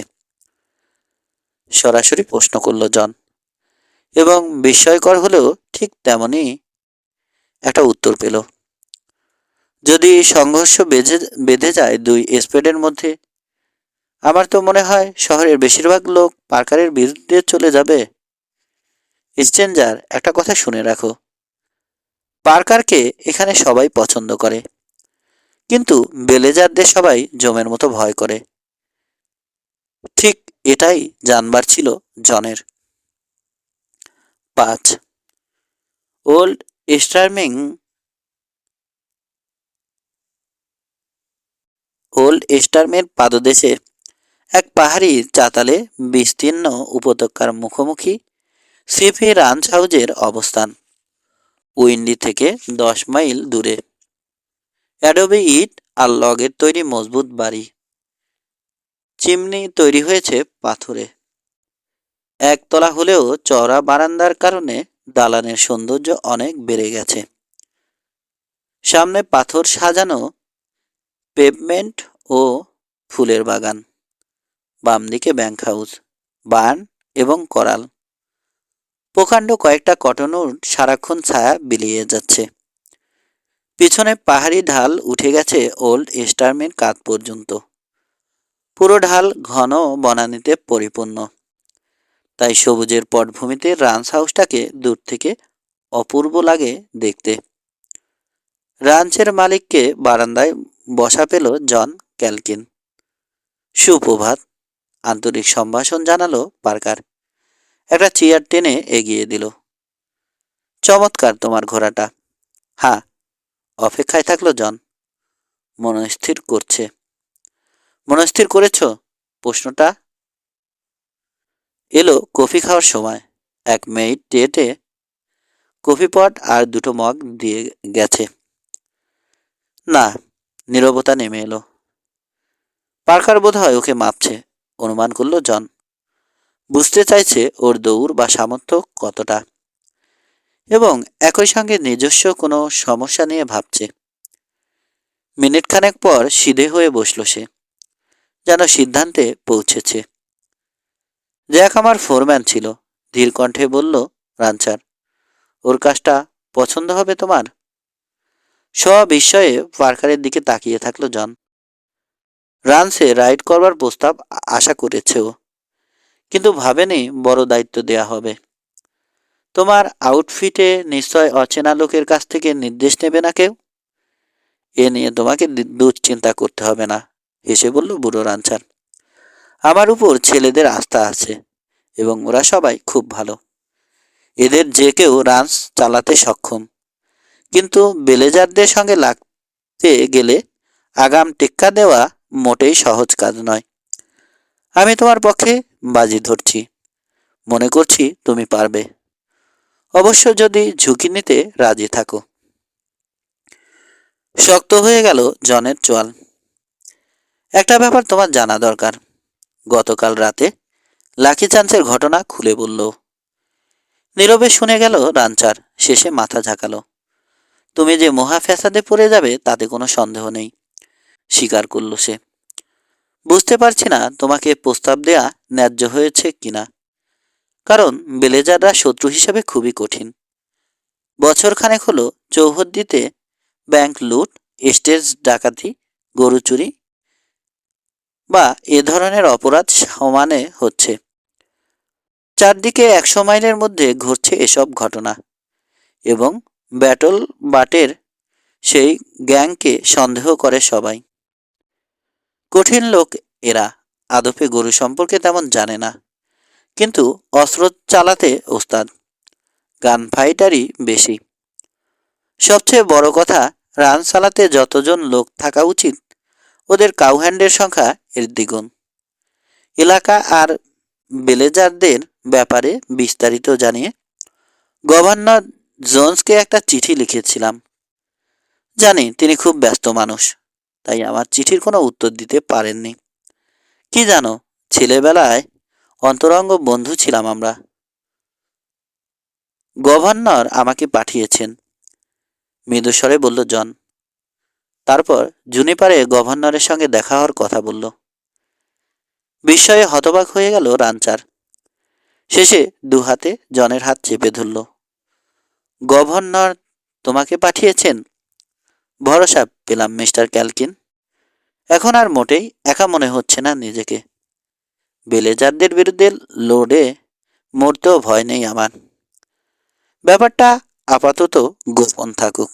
সরাসরি প্রশ্ন করল জন, এবং বিস্ময়কর হলেও ঠিক তেমনই একটা উত্তর পেল। যদি সংঘর্ষ বেঁধে যায় দুই স্পেডের মধ্যে, আমার তো মনে হয় শহরের বেশিরভাগ লোক পার্কারের বিরুদ্ধে চলে যাবে। স্ট্রেঞ্জার, একটা কথা শুনে রাখো, পার্কারকে এখানে সবাই পছন্দ করে, কিন্তু বেলেজারদের সবাই জমের মতো ভয় করে। ঠিক এটাই জানবার ছিল জনের। 5 ওল্ড স্টার্মিং ওল্ড স্টার্মের পাদদেশে এক পাহাড়ি চাতালে বিস্তীর্ণ উপত্যকার মুখোমুখি সিপি রাঞ্চ হাউজের অবস্থান। উইন্ডি থেকে 10 মাইল দূরে। অ্যাডোবে ইট আর লগের তৈরি মজবুত বাড়ি। চিমনি তৈরি হয়েছে পাথরে। একতলা হলেও চওড়া বারান্দার কারণে দালানের সৌন্দর্য অনেক বেড়ে গেছে। সামনে পাথর সাজানো পেভমেন্ট ও ফুলের বাগান। বাম দিকে ব্যাংক হাউস, বার্ন এবং করাল। প্রকাণ্ড কয়েকটা কটন উড সারাক্ষণ ছায়া বিলিয়ে যাচ্ছে। পিছনে পাহাড়ি ঢাল উঠে গেছে ওল্ড স্টার্মের কাঁধ পর্যন্ত। পুরো ঢাল ঘন বনানীতে পরিপূর্ণ। তাই সবুজের পটভূমিতে রাঞ্চ হাউসটাকে দূর থেকে অপূর্ব লাগে দেখতে। রাঞ্চের মালিককে বারান্দায় বসা পেল জন ক্যালকিন। সুপ্রভাত, আন্তরিক সম্ভাষণ জানালো পার্কার। একটা চেয়ার টেনে এগিয়ে দিল। চমৎকার তোমার ঘোড়াটা। হ্যাঁ, অপেক্ষায় থাকলো জন। মনস্থির করছে। মনস্থির করেছ? প্রশ্নটা এলো কফি খাওয়ার সময়। এক মেয়ে টেটে কফি পট আর দুটো মগ দিয়ে গেছে। না, নীরবতা নেমে এলো। পার্কার বোধ হয় ওকে মাপছে, অনুমান করলো জন। বুঝতে চাইছে ওর দৌড় বা সামর্থ্য কতটা, এবং একই সঙ্গে নিজস্ব কোনো সমস্যা নিয়ে ভাবছে। মিনিটখানেক পর সিধে হয়ে বসল সে, যেন সিদ্ধান্তে পৌঁছেছে। জ্যাক আমার ফোরম্যান ছিল, ধীর কণ্ঠে বলল রাঞ্চার। ওর কাজটা পছন্দ হবে তোমার? সবিস্ময়ে পার্কারের দিকে তাকিয়ে থাকলো জন। রানসে রাইড করবার প্রস্তাব আশা করেছে ও, কিন্তু ভাবেনি বড় দায়িত্ব দেয়া হবে। তোমার আউটফিটে নিশ্চয় অচেনা লোকের কাছ থেকে নির্দেশ নেবে না কেউ? এ নিয়ে তোমাকে দুশ্চিন্তা করতে হবে না, হেসে বলল বুড়ো রানচার। আমার উপর ছেলেদের আস্থা আছে এবং ওরা সবাই খুব ভালো। এদের যে কেউ রান্স চালাতে সক্ষম, কিন্তু বেলেজারদের সঙ্গে লাগতে গেলে আগাম টেক্কা দেওয়া মোটেই সহজ কাজ নয়। আমি তোমার পক্ষে বাজি ধরছি, মনে করছি তুমি পারবে, অবশ্য যদি ঝুঁকি নিতে রাজি থাকো। শক্ত হয়ে গেল জনের চোয়াল। একটা ব্যাপার তোমার জানা দরকার। গতকাল রাতে লাকি চান্সের ঘটনা খুলে বলল। নীরবে শুনে গেল রানচার, শেষে মাথা ঝাঁকালো। তুমি যে মহা ফ্যাসাদে পড়ে যাবে তাতে কোনো সন্দেহ নেই, স্বীকার করল সে। বুঝতে পারছি না তোমাকে প্রস্তাব দেয়া ন্যায্য হয়েছে কিনা, কারণ বেলেজাররা শত্রু হিসেবে খুবই কঠিন। বছরখানেক হলো চৌহদ্দিতে ব্যাংক লুট, স্টেজ ডাকাতি, গরু চুরি বা এ ধরনের অপরাধ সমানে হচ্ছে। চারদিকে 100 মাইলের মধ্যে ঘটছে এসব ঘটনা, এবং ব্যাটল বাটের সেই গ্যাংকে সন্দেহ করে সবাই। কঠিন লোক এরা, আদপে গরু সম্পর্কে তেমন জানে না, কিন্তু অস্ত্র চালাতে ওস্তাদ। গান ফাইটারই বেশি। সবচেয়ে বড় কথা, রান চালাতে যতজন লোক থাকা উচিত ওদের কাউহ্যান্ডের সংখ্যা এর দ্বিগুণ। এলাকা আর বেলেজারদের ব্যাপারে বিস্তারিত জানিয়ে গভর্নর জোন্সকে একটা চিঠি লিখেছিলাম। জানি তিনি খুব ব্যস্ত মানুষ, তাই আমার চিঠির কোনো উত্তর দিতে পারেননি। কি জানো, ছেলেবেলায় অন্তরঙ্গ বন্ধু ছিলাম আমরা। গভর্নর আমাকে পাঠিয়েছেন, মৃদুস্বরে বলল জন। তারপর জুনিপারে গভর্নরের সঙ্গে দেখা হওয়ার কথা বলল। বিস্ময়ে হতবাক হয়ে গেল রানচার। শেষে দুহাতে জনের হাত চেপে ধরল। গভর্নর তোমাকে পাঠিয়েছেন? ভরসা পেলাম মিস্টার ক্যালকিন। এখন আর মোটেই একা মনে হচ্ছে না নিজেকে। বেলেজারদের বিরুদ্ধে লড়ে মরতেও ভয় নেই আমার। ব্যাপারটা আপাতত গোপন থাকুক।